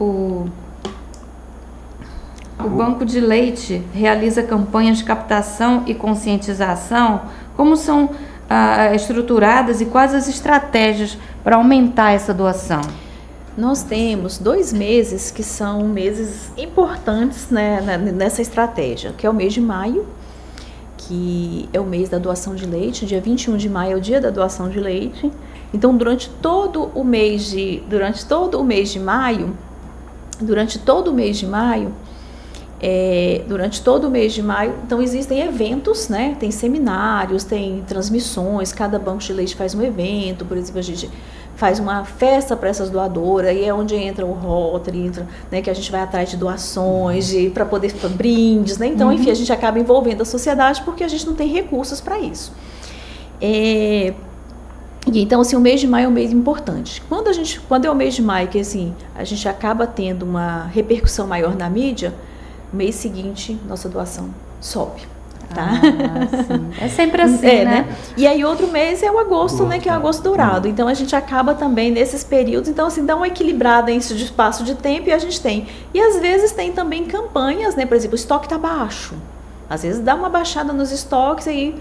O Banco de Leite realiza campanhas de captação e conscientização. Como são estruturadas e quais as estratégias para aumentar essa doação? Nós temos 2 meses que são meses importantes, né, nessa estratégia, que é o mês de maio, que é o mês da doação de leite. Dia 21 de maio é o dia da doação de leite. Então, durante todo o mês de maio, então existem eventos, né? Tem seminários, tem transmissões, cada banco de leite faz um evento, por exemplo, a gente faz uma festa para essas doadoras, e é onde entra o Rotary, né, que a gente vai atrás de doações, para poder brindes, né? Então, enfim, a gente acaba envolvendo a sociedade porque a gente não tem recursos para isso. E então, assim, o mês de maio é um mês importante. Quando é o mês de maio, que assim, a gente acaba tendo uma repercussão maior na mídia, no mês seguinte, nossa doação sobe. Tá? Sim. É sempre assim, né? E aí outro mês é o agosto, né? Que é o agosto dourado. Então a gente acaba também nesses períodos, então assim, dá uma equilibrada em espaço de tempo, e a gente tem. E às vezes tem também campanhas, né? Por exemplo, o estoque tá baixo. Às vezes dá uma baixada nos estoques, aí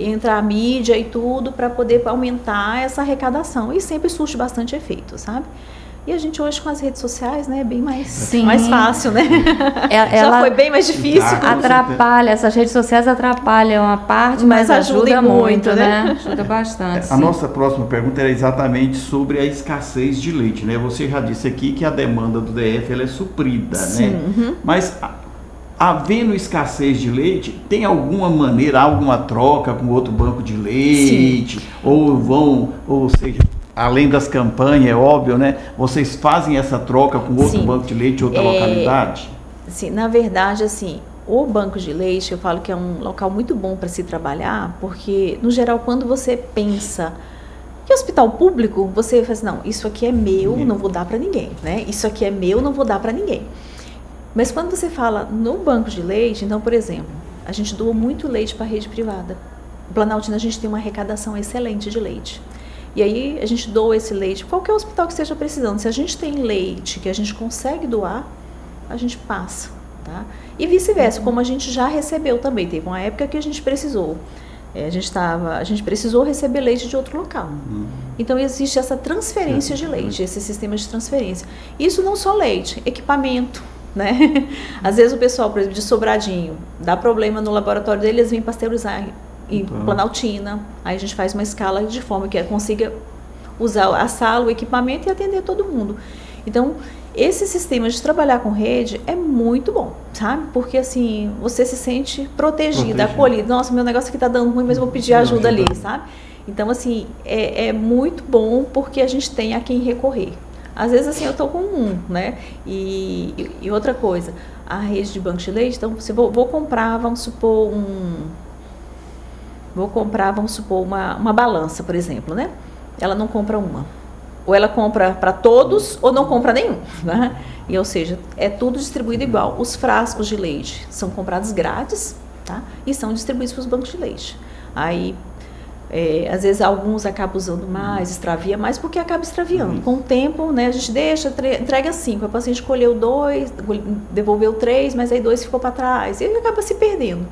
entra a mídia e tudo para poder aumentar essa arrecadação. E sempre surte bastante efeito, sabe? E a gente hoje com as redes sociais, né, é bem mais fácil, né? Ela já foi bem mais difícil. Atrapalha, essas redes sociais atrapalham a parte, mas ajuda muito, né? Ajuda bastante. A nossa próxima pergunta era exatamente sobre a escassez de leite, né? Você já disse aqui que a demanda do DF ela é suprida, sim, né? Mas havendo escassez de leite, tem alguma maneira, alguma troca com outro banco de leite? Sim. Ou seja, além das campanhas, é óbvio, né? Vocês fazem essa troca com outro banco de leite, outra localidade? Sim, na verdade, assim, o banco de leite, eu falo que é um local muito bom para se trabalhar, porque, no geral, quando você pensa que hospital público, você fala assim, não, isso aqui é meu, não vou dar para ninguém, né? Isso aqui é meu, não vou dar para ninguém. Mas quando você fala no banco de leite, então, por exemplo, a gente doa muito leite para a rede privada. No Planaltina a gente tem uma arrecadação excelente de leite. E aí a gente doa esse leite, qualquer hospital que esteja precisando. Se a gente tem leite que a gente consegue doar, a gente passa, tá? E vice-versa, como a gente já recebeu também. Teve uma época que a gente precisou. A gente precisou receber leite de outro local. Então existe essa transferência de leite, esse sistema de transferência. Isso não só leite, equipamento, né? Às vezes o pessoal, por exemplo, de Sobradinho, dá problema no laboratório dele, eles vêm pasteurizar em Planaltina, aí a gente faz uma escala de forma que consiga usar a sala, o equipamento e atender todo mundo. Então, esse sistema de trabalhar com rede é muito bom, sabe? Porque assim, você se sente protegido, acolhido. Nossa, meu negócio aqui tá dando ruim, mas eu vou pedir ajuda ali, sabe? Então, assim, é muito bom porque a gente tem a quem recorrer. Às vezes, assim, eu tô com né? E outra coisa, a rede de banco de leite, então, se vou comprar, vamos supor, uma balança, por exemplo, né? Ela não compra uma. Ou ela compra para todos, ou não compra nenhum, né? E, ou seja, é tudo distribuído igual. Os frascos de leite são comprados grátis, tá? E são distribuídos para os bancos de leite. Aí, às vezes, alguns acabam usando mais, extravia mais, porque acaba extraviando. Com o tempo, né, a gente deixa, entrega 5. A paciente escolheu 2, devolveu 3, mas aí 2 ficou para trás. E ele acaba se perdendo.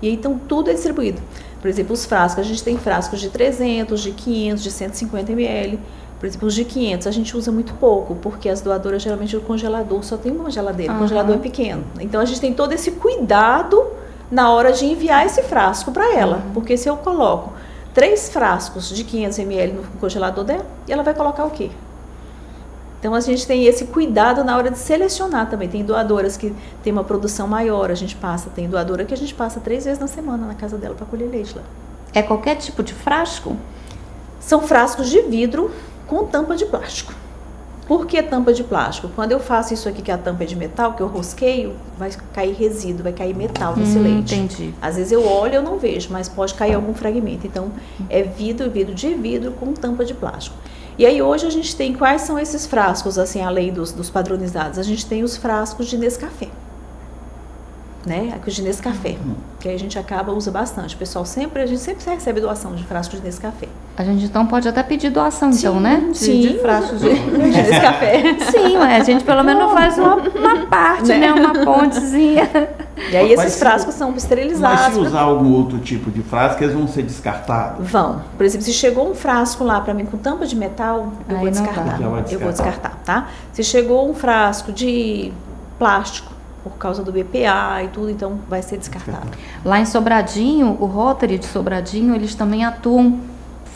E aí, então, tudo é distribuído. Por exemplo, os frascos, a gente tem frascos de 300, de 500, de 150 ml. Por exemplo, os de 500 a gente usa muito pouco, porque as doadoras, geralmente, o congelador só tem uma geladeira, o congelador é pequeno. Então, a gente tem todo esse cuidado na hora de enviar esse frasco para ela. Porque se eu coloco 3 frascos de 500 ml no congelador dela, e ela vai colocar o quê? Então, a gente tem esse cuidado na hora de selecionar também. Tem doadoras que tem uma produção maior, tem doadora que a gente passa 3 vezes na semana na casa dela para colher leite lá. É qualquer tipo de frasco? São frascos de vidro com tampa de plástico. Por que tampa de plástico? Quando eu faço isso aqui, que é a tampa de metal, que eu rosqueio, vai cair resíduo, vai cair metal nesse leite. Entendi. Às vezes eu olho e eu não vejo, mas pode cair algum fragmento. Então, é vidro de vidro com tampa de plástico. E aí hoje a gente tem, quais são esses frascos, assim, além dos padronizados? A gente tem os frascos de Nescafé, né? Aqui de Nescafé, que aí a gente usa bastante. A gente sempre recebe doação de frascos de Nescafé. A gente então pode até pedir doação, então, né? De frascos de Nescafé. Sim, a gente pelo menos faz uma parte, né? Uma pontezinha. E aí esses frascos são esterilizados. Mas se usar algum outro tipo de frasco, eles vão ser descartados? Vão. Por exemplo, se chegou um frasco lá para mim com tampa de metal, eu vou descartar. Eu vou descartar, tá? Se chegou um frasco de plástico, por causa do BPA e tudo, então vai ser descartado. Lá em Sobradinho, o Rotary de Sobradinho, eles também atuam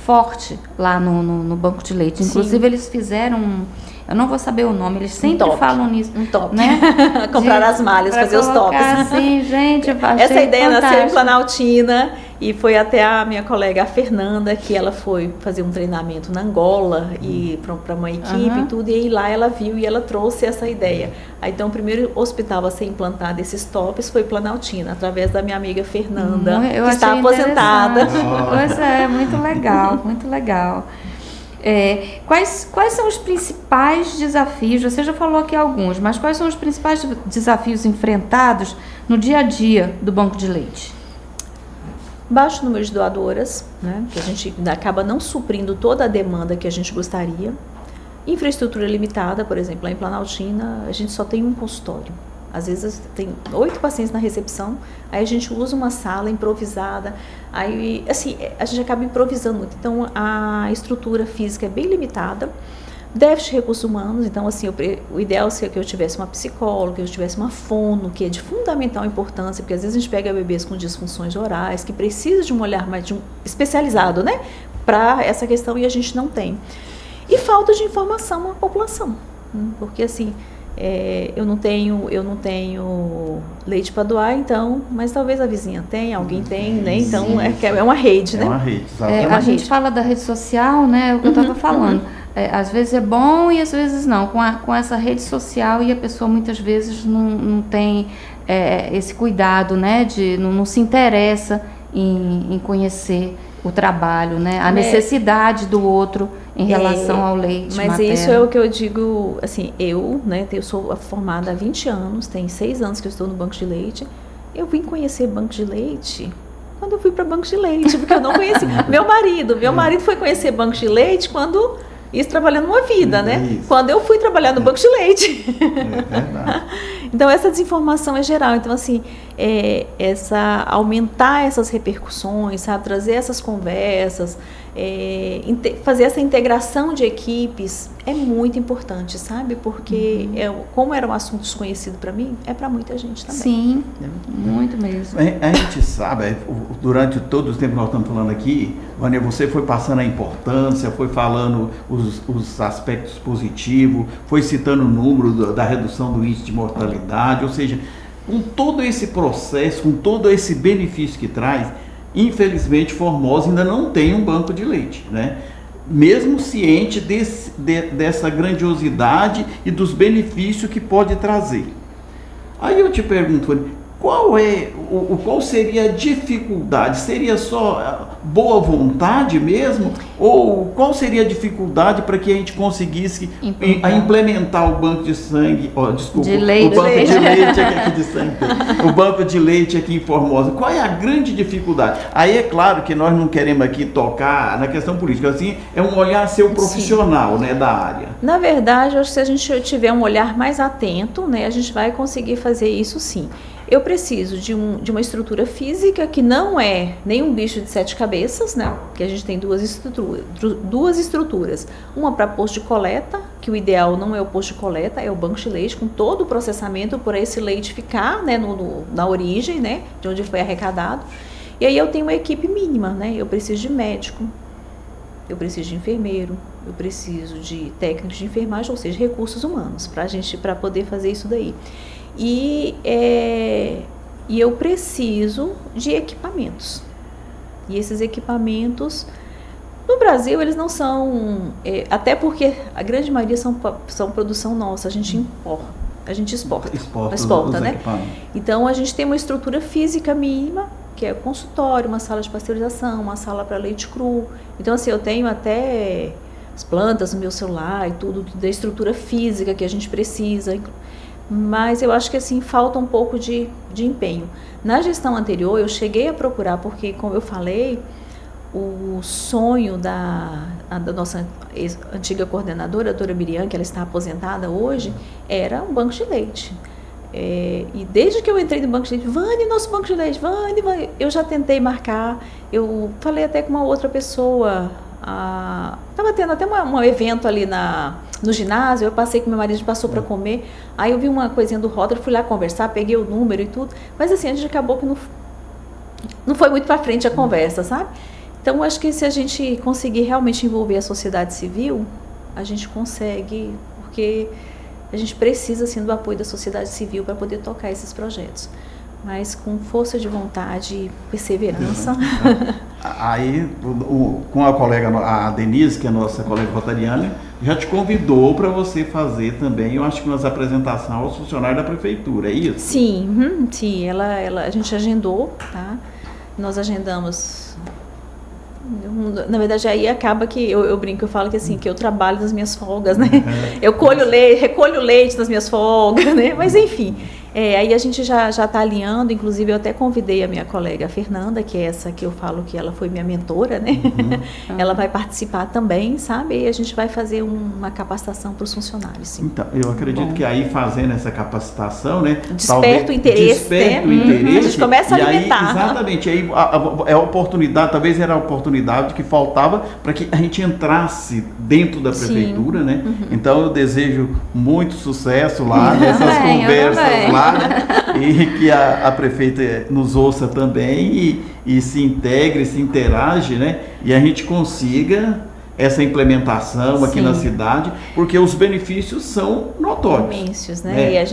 forte lá no banco de leite. Inclusive, eles fizeram, eu não vou saber o nome, eles sempre falam nisso. Um top. Né? Comprar as malhas, fazer os tops. Sim, gente, essa ideia fantástico. Nasceu em Planaltina e foi até a minha colega, a Fernanda, que ela foi fazer um treinamento na Angola e para uma equipe e tudo, e aí lá ela viu e ela trouxe essa ideia. Aí, então, o primeiro hospital a ser implantado esses tops foi Planaltina, através da minha amiga Fernanda, que está aposentada. Pois é, muito legal, muito legal. Quais são os principais desafios? Você já falou aqui alguns, mas quais são os principais desafios enfrentados no dia a dia do banco de leite? Baixo número de doadoras, né, que a gente acaba não suprindo toda a demanda que a gente gostaria. Infraestrutura limitada, por exemplo, lá em Planaltina, a gente só tem um consultório. Às vezes tem 8 pacientes na recepção, aí a gente usa uma sala improvisada, aí assim, a gente acaba improvisando muito. Então, a estrutura física é bem limitada, Déficit de recursos humanos, então assim, o ideal seria que eu tivesse uma psicóloga, que eu tivesse uma fono, que é de fundamental importância, porque às vezes a gente pega bebês com disfunções orais, que precisa de um olhar mais especializado, né, para essa questão, e a gente não tem. E falta de informação à população, porque assim, eu não tenho leite para doar, então, mas talvez a vizinha tenha, alguém tem, né? Então é uma rede, né? É uma rede, exatamente. A gente fala da rede social, né? O que eu estava falando. Às vezes é bom e às vezes não. Com essa rede social, e a pessoa muitas vezes não tem esse cuidado, né? Não se interessa em conhecer o trabalho, né? A necessidade do outro em relação ao leite materno. Mas isso é o que eu digo, assim, eu sou formada há 20 anos, tem 6 anos que eu estou no banco de leite. Eu vim conhecer banco de leite quando eu fui para banco de leite, porque eu não conhecia. Meu marido foi conhecer banco de leite quando isso trabalhando uma vida, né? Isso. Quando eu fui trabalhar no banco de leite. É verdade. Então, essa desinformação é geral. Então, assim, aumentar essas repercussões, sabe? Trazer essas conversas, fazer essa integração de equipes é muito importante, sabe? Porque, como era um assunto desconhecido para mim, é para muita gente também. Sim, muito mesmo. A gente sabe, durante todo o tempo que nós estamos falando aqui, Vânia, você foi passando a importância, foi falando os aspectos positivos, foi citando o número da redução do índice de mortalidade, ou seja, com todo esse processo, com todo esse benefício que traz, infelizmente Formosa ainda não tem um banco de leite, né? Mesmo ciente dessa grandiosidade e dos benefícios que pode trazer. Aí eu te pergunto, qual seria a dificuldade? Seria só boa vontade mesmo? Ou qual seria a dificuldade para que a gente conseguisse implementar o banco de sangue, de leite. O banco de leite aqui de sangue, o banco de leite aqui em Formosa? Qual é a grande dificuldade? Aí é claro que nós não queremos aqui tocar na questão política, assim, é um olhar seu profissional, né, da área. Na verdade, eu acho que se a gente tiver um olhar mais atento, né, a gente vai conseguir fazer isso sim. Eu preciso de uma estrutura física que não é nem um bicho de 7 cabeças, né? Que a gente tem duas estruturas. Uma para posto de coleta, que o ideal não é o posto de coleta, é o banco de leite, com todo o processamento para esse leite ficar, né, na origem, né, de onde foi arrecadado. E aí eu tenho uma equipe mínima, né? Eu preciso de médico, eu preciso de enfermeiro, eu preciso de técnicos de enfermagem, ou seja, recursos humanos, para poder fazer isso daí. E eu preciso de equipamentos. E esses equipamentos, no Brasil, eles não são... até porque a grande maioria são produção nossa, a gente importa. A gente exporta, né? Então, a gente tem uma estrutura física mínima, que é o consultório, uma sala de pasteurização, uma sala para leite cru. Então, assim, eu tenho até as plantas no meu celular e tudo, da estrutura física que a gente precisa. Mas eu acho que assim falta um pouco de empenho. Na gestão anterior eu cheguei a procurar, porque como eu falei, o sonho da nossa antiga coordenadora, a doutora Miriam, que ela está aposentada hoje, era um banco de leite. E desde que eu entrei no banco de leite, Vânia, nosso banco de leite, Vânia, eu já tentei marcar, eu falei até com uma outra pessoa, estava tendo até um evento ali no ginásio, eu passei com meu marido, a gente passou para comer, aí eu vi uma coisinha do rótulo, fui lá conversar, peguei o número e tudo, mas assim, a gente acabou que não foi muito para frente a conversa, sabe? Então, acho que se a gente conseguir realmente envolver a sociedade civil, a gente consegue, porque a gente precisa, assim, do apoio da sociedade civil para poder tocar esses projetos. Mas com força de vontade e perseverança. Aí, com a colega, a Denise, que é a nossa colega rotariana, já te convidou para você fazer também, eu acho que umas apresentações aos funcionários da prefeitura, é isso? Sim, sim, a gente agendou, tá? Nós agendamos... Na verdade, aí acaba que eu brinco, eu falo que assim, que eu trabalho nas minhas folgas, né? Eu recolho leite nas minhas folgas, né? Mas enfim, Aí a gente já está alinhando, inclusive eu até convidei a minha colega Fernanda, que é essa que eu falo que ela foi minha mentora, né? Uhum. Ela vai participar também, sabe? E a gente vai fazer uma capacitação para os funcionários, sim. Então, eu acredito que aí fazendo essa capacitação, né? Desperta o interesse, o interesse. A gente começa a alimentar. Aí, exatamente, aí é a oportunidade, talvez era a oportunidade que faltava para que a gente entrasse dentro da prefeitura, né? Uhum. Então eu desejo muito sucesso lá nessas conversas lá, né? E que a prefeita nos ouça também e se integre, se interage, né? E a gente consiga essa implementação aqui na cidade, porque os benefícios são notórios. Imensos, né? E a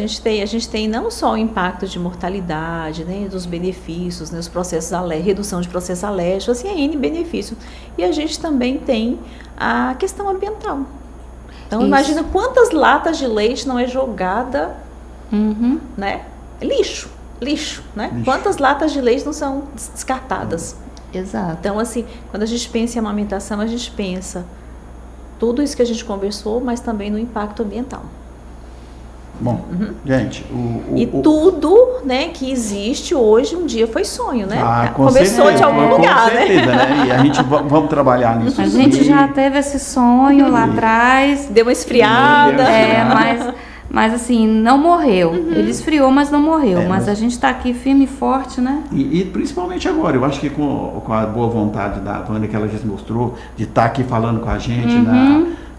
gente tem não só o impacto de mortalidade, né, dos benefícios, né, os processos redução de processos alérgicos, assim, N benefícios. E a gente também tem a questão ambiental. Então, imagina quantas latas de leite não é jogada, né? Lixo, né? Lixo. Quantas latas de leite não são descartadas? Exato. Então, assim, quando a gente pensa em amamentação, a gente pensa tudo isso que a gente conversou, mas também no impacto ambiental. Bom, gente... tudo, né, que existe hoje, um dia foi sonho, né? Começou de algum lugar, com certeza, né? E a gente vamos trabalhar nisso. A gente já teve esse sonho lá atrás. Deu uma esfriada. Mas assim, não morreu. Ele esfriou, mas não morreu. Mas a gente está aqui firme e forte, né? E principalmente agora, eu acho que com a boa vontade da Vânia, que ela já mostrou, de estar aqui falando com a gente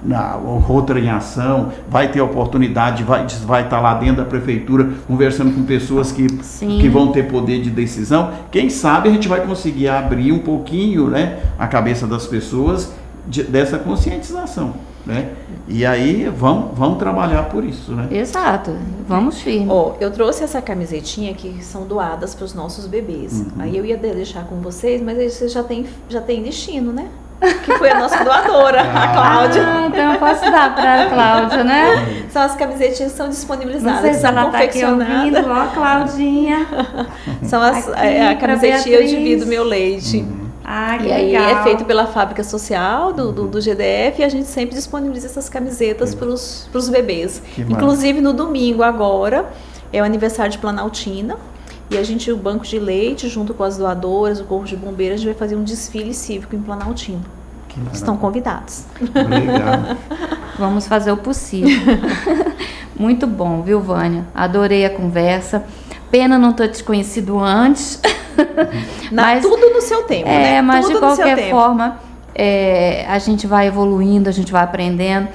na Rotary em Ação, vai ter oportunidade, vai estar lá dentro da prefeitura, conversando com pessoas que vão ter poder de decisão. Quem sabe a gente vai conseguir abrir um pouquinho, né, a cabeça das pessoas dessa conscientização, né? E aí vamos trabalhar por isso, né? Exato, vamos firme. Eu trouxe essa camisetinha que são doadas para os nossos bebês. Aí eu ia deixar com vocês, mas aí vocês já tem destino, né? Que foi a nossa doadora, a Cláudia. Então eu posso dar para a Cláudia, né? São as camisetinhas que são disponibilizadas, não sei se ela confeccionadas. Tá aqui ouvindo, ó, Claudinha. São a camisetinha Eu Divido Meu Leite. Que e aí legal. É feito pela fábrica social do GDF e a gente sempre disponibiliza essas camisetas para os bebês. Inclusive no domingo agora é o aniversário de Planaltina e o Banco de Leite, junto com as doadoras, o Corpo de Bombeiros, a gente vai fazer um desfile cívico em Planaltina. Estão convidados. Obrigado. Vamos fazer o possível. Muito bom, viu, Vânia? Adorei a conversa. Pena não ter te conhecido antes. Mas tudo no seu tempo, né? Mas tudo de qualquer forma, a gente vai evoluindo, a gente vai aprendendo.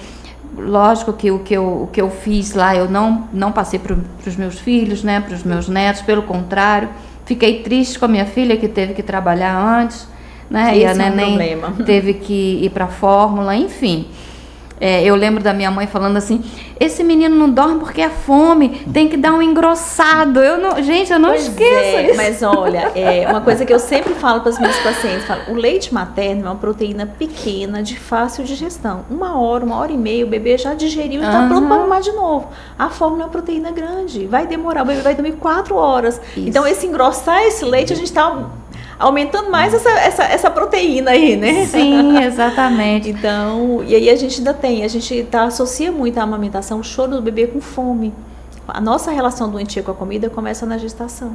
Lógico que o que eu fiz lá, eu não passei para os meus filhos, né, para os meus netos, pelo contrário. Fiquei triste com a minha filha, que teve que trabalhar antes, né? E a neném teve que ir para a fórmula, enfim. Eu lembro da minha mãe falando assim, esse menino não dorme porque é fome, tem que dar um engrossado. Gente, eu não esqueço isso. Mas olha, uma coisa que eu sempre falo para os meus pacientes, o leite materno é uma proteína pequena, de fácil digestão. 1 hora e meia, o bebê já digeriu e está pronto para mamar de novo. A fórmula é uma proteína grande, vai demorar, o bebê vai dormir 4 horas. Isso. Então, engrossar esse leite, a gente está aumentando mais essa proteína aí, né? Sim, exatamente. Então, e aí a gente associa muito a amamentação, o choro do bebê com fome. A nossa relação doentia com a comida começa na gestação.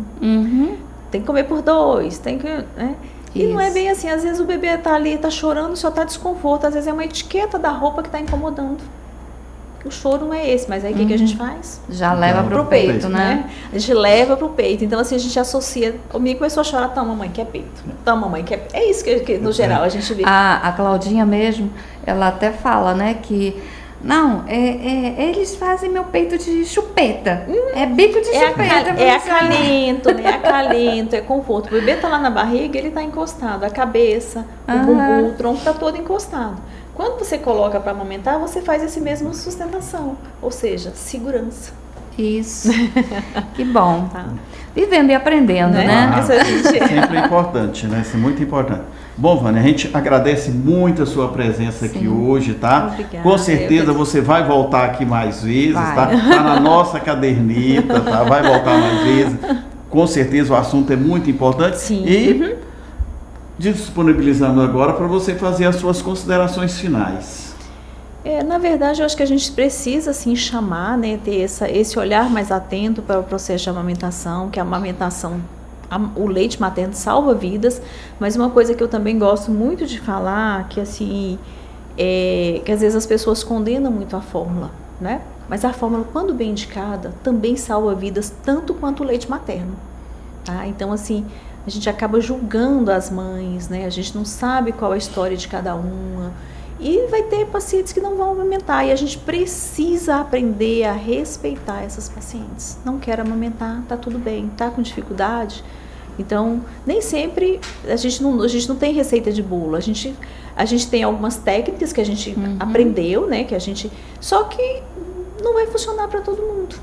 Tem que comer por 2, tem que... né? E não é bem assim, às vezes o bebê está ali, está chorando, só está desconforto, às vezes é uma etiqueta da roupa que está incomodando. O choro não é esse, mas aí o que a gente faz? Já leva pro peito, né? A gente leva pro peito. Então, assim, a gente associa. O menino começou a chorar, toma, mamãe, quer peito. Toma, mamãe, quer peito. É isso que no geral, a gente vê. A Claudinha mesmo, ela até fala, né, que... Não, eles fazem meu peito de chupeta. É bico de chupeta. É acalento, né? É acalento, é conforto. O bebê tá lá na barriga, ele tá encostado. A cabeça, o bumbum, o tronco tá todo encostado. Quando você coloca para amamentar, você faz esse mesmo sustentação, ou seja, segurança. Isso. Que bom. Vivendo e aprendendo, né? Sempre importante, né? Isso é muito importante. Bom, Vânia, a gente agradece muito a sua presença aqui hoje, tá? Obrigada. Com certeza você vai voltar aqui mais vezes, tá? Tá na nossa caderneta, tá? Vai voltar mais vezes. Com certeza o assunto é muito importante. Sim. E disponibilizamos agora para você fazer as suas considerações finais. Na verdade, eu acho que a gente precisa, assim, chamar, né, ter esse olhar mais atento para o processo de amamentação, que a amamentação, o leite materno salva vidas, mas uma coisa que eu também gosto muito de falar, que assim, que às vezes as pessoas condenam muito a fórmula, né? Mas a fórmula, quando bem indicada, também salva vidas tanto quanto o leite materno, tá? Então, assim, a gente acaba julgando as mães, né? A gente não sabe qual é a história de cada uma. E vai ter pacientes que não vão amamentar. E a gente precisa aprender a respeitar essas pacientes. Não quer amamentar, tá tudo bem. Tá com dificuldade? Então, nem sempre a gente não tem receita de bolo. A gente tem algumas técnicas que a gente aprendeu, né? Só que não vai funcionar para todo mundo,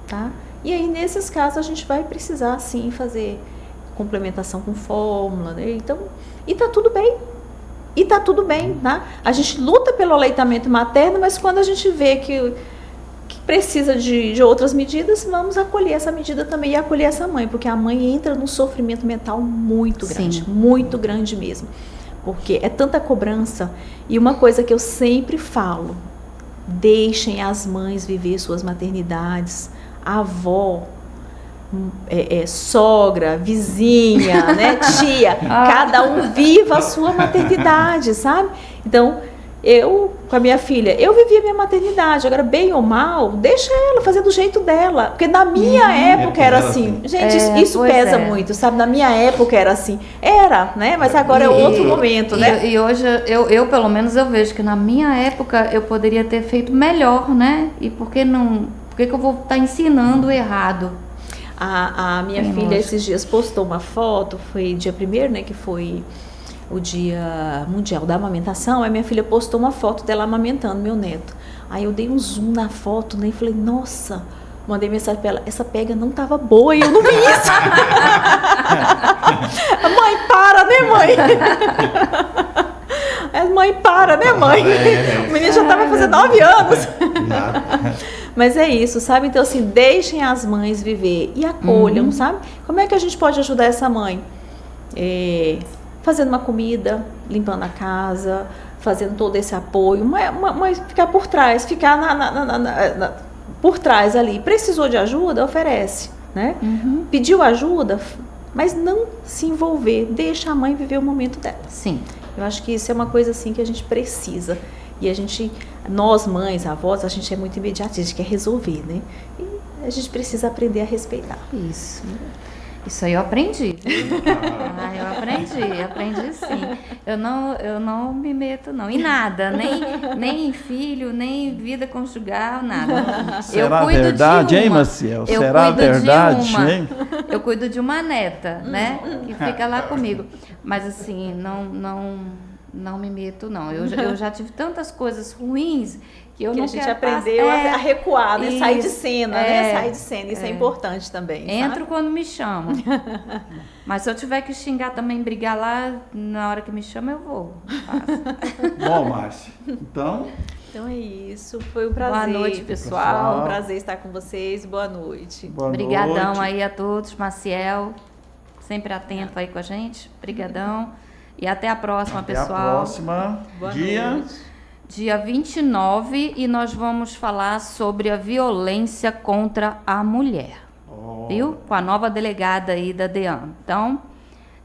tá? E aí, nesses casos, a gente vai precisar, sim, fazer complementação com fórmula, né? Então, e tá tudo bem. E tá tudo bem, tá? A gente luta pelo aleitamento materno, mas quando a gente vê que precisa de outras medidas, vamos acolher essa medida também e acolher essa mãe, porque a mãe entra num sofrimento mental muito grande, muito grande mesmo. Porque é tanta cobrança. E uma coisa que eu sempre falo, deixem as mães viver suas maternidades. A avó, sogra, vizinha, né, tia, cada um viva a sua maternidade, sabe? Então, eu, com a minha filha, eu vivi a minha maternidade, agora bem ou mal, deixa ela fazer do jeito dela, porque na minha época era assim. Gente, isso pesa muito, sabe? Na minha época era assim, né? Mas agora é outro momento, né? E hoje, eu pelo menos, eu vejo que na minha época eu poderia ter feito melhor, né? E por que eu vou estar ensinando errado? A minha filha esses dias postou uma foto, foi dia 1º, né, que foi o Dia Mundial da Amamentação. Aí minha filha postou uma foto dela amamentando meu neto. Aí eu dei um zoom na foto, né, e falei, nossa, mandei mensagem pra ela, essa pega não tava boa e eu não vi isso. Mãe, para, né, mãe? Mãe, para, né, mãe? O menino já tava fazendo 9 anos. Mas é isso, sabe? Então, assim, deixem as mães viver e acolham, sabe? Como é que a gente pode ajudar essa mãe? Fazendo uma comida, limpando a casa, fazendo todo esse apoio, mas ficar por trás, por trás ali. Precisou de ajuda? Oferece, né? Pediu ajuda, mas não se envolver, deixa a mãe viver o momento dela. Sim. Eu acho que isso é uma coisa assim que a gente precisa. E nós mães, avós, a gente é muito imediatista, a gente quer resolver, né? E a gente precisa aprender a respeitar. Isso aí eu aprendi. Eu aprendi sim. Eu não me meto não, em nada, nem em filho, nem vida conjugal, nada. Será verdade, hein, Maciel? Será verdade, hein? Eu cuido de uma neta, né, que fica lá comigo. Mas assim, não me meto, não. Eu já tive tantas coisas ruins que eu não quero. A gente aprendeu a recuar, né? Sair de cena, né? Sair de cena, isso é importante também. Entro quando me chamam. Mas se eu tiver que xingar também, brigar lá, na hora que me chamam, eu vou. Bom, Márcia, então é isso. Foi um prazer. Boa noite, pessoal. Um prazer estar com vocês. Boa noite. Obrigadão aí a todos. Maciel, sempre atento aí com a gente. Obrigadão. E até a próxima, pessoal. Até a próxima. Boa noite. Dia 29, e nós vamos falar sobre a violência contra a mulher. Viu? Com a nova delegada aí da DEAN. Então,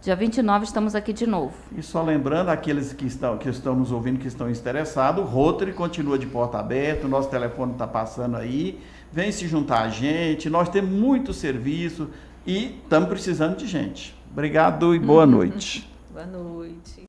dia 29 estamos aqui de novo. E só lembrando, aqueles que estão nos ouvindo, que estão interessados, o Rotary continua de porta aberta, o nosso telefone está passando aí, vem se juntar a gente, nós temos muito serviço e estamos precisando de gente. Obrigado e boa noite. Boa noite.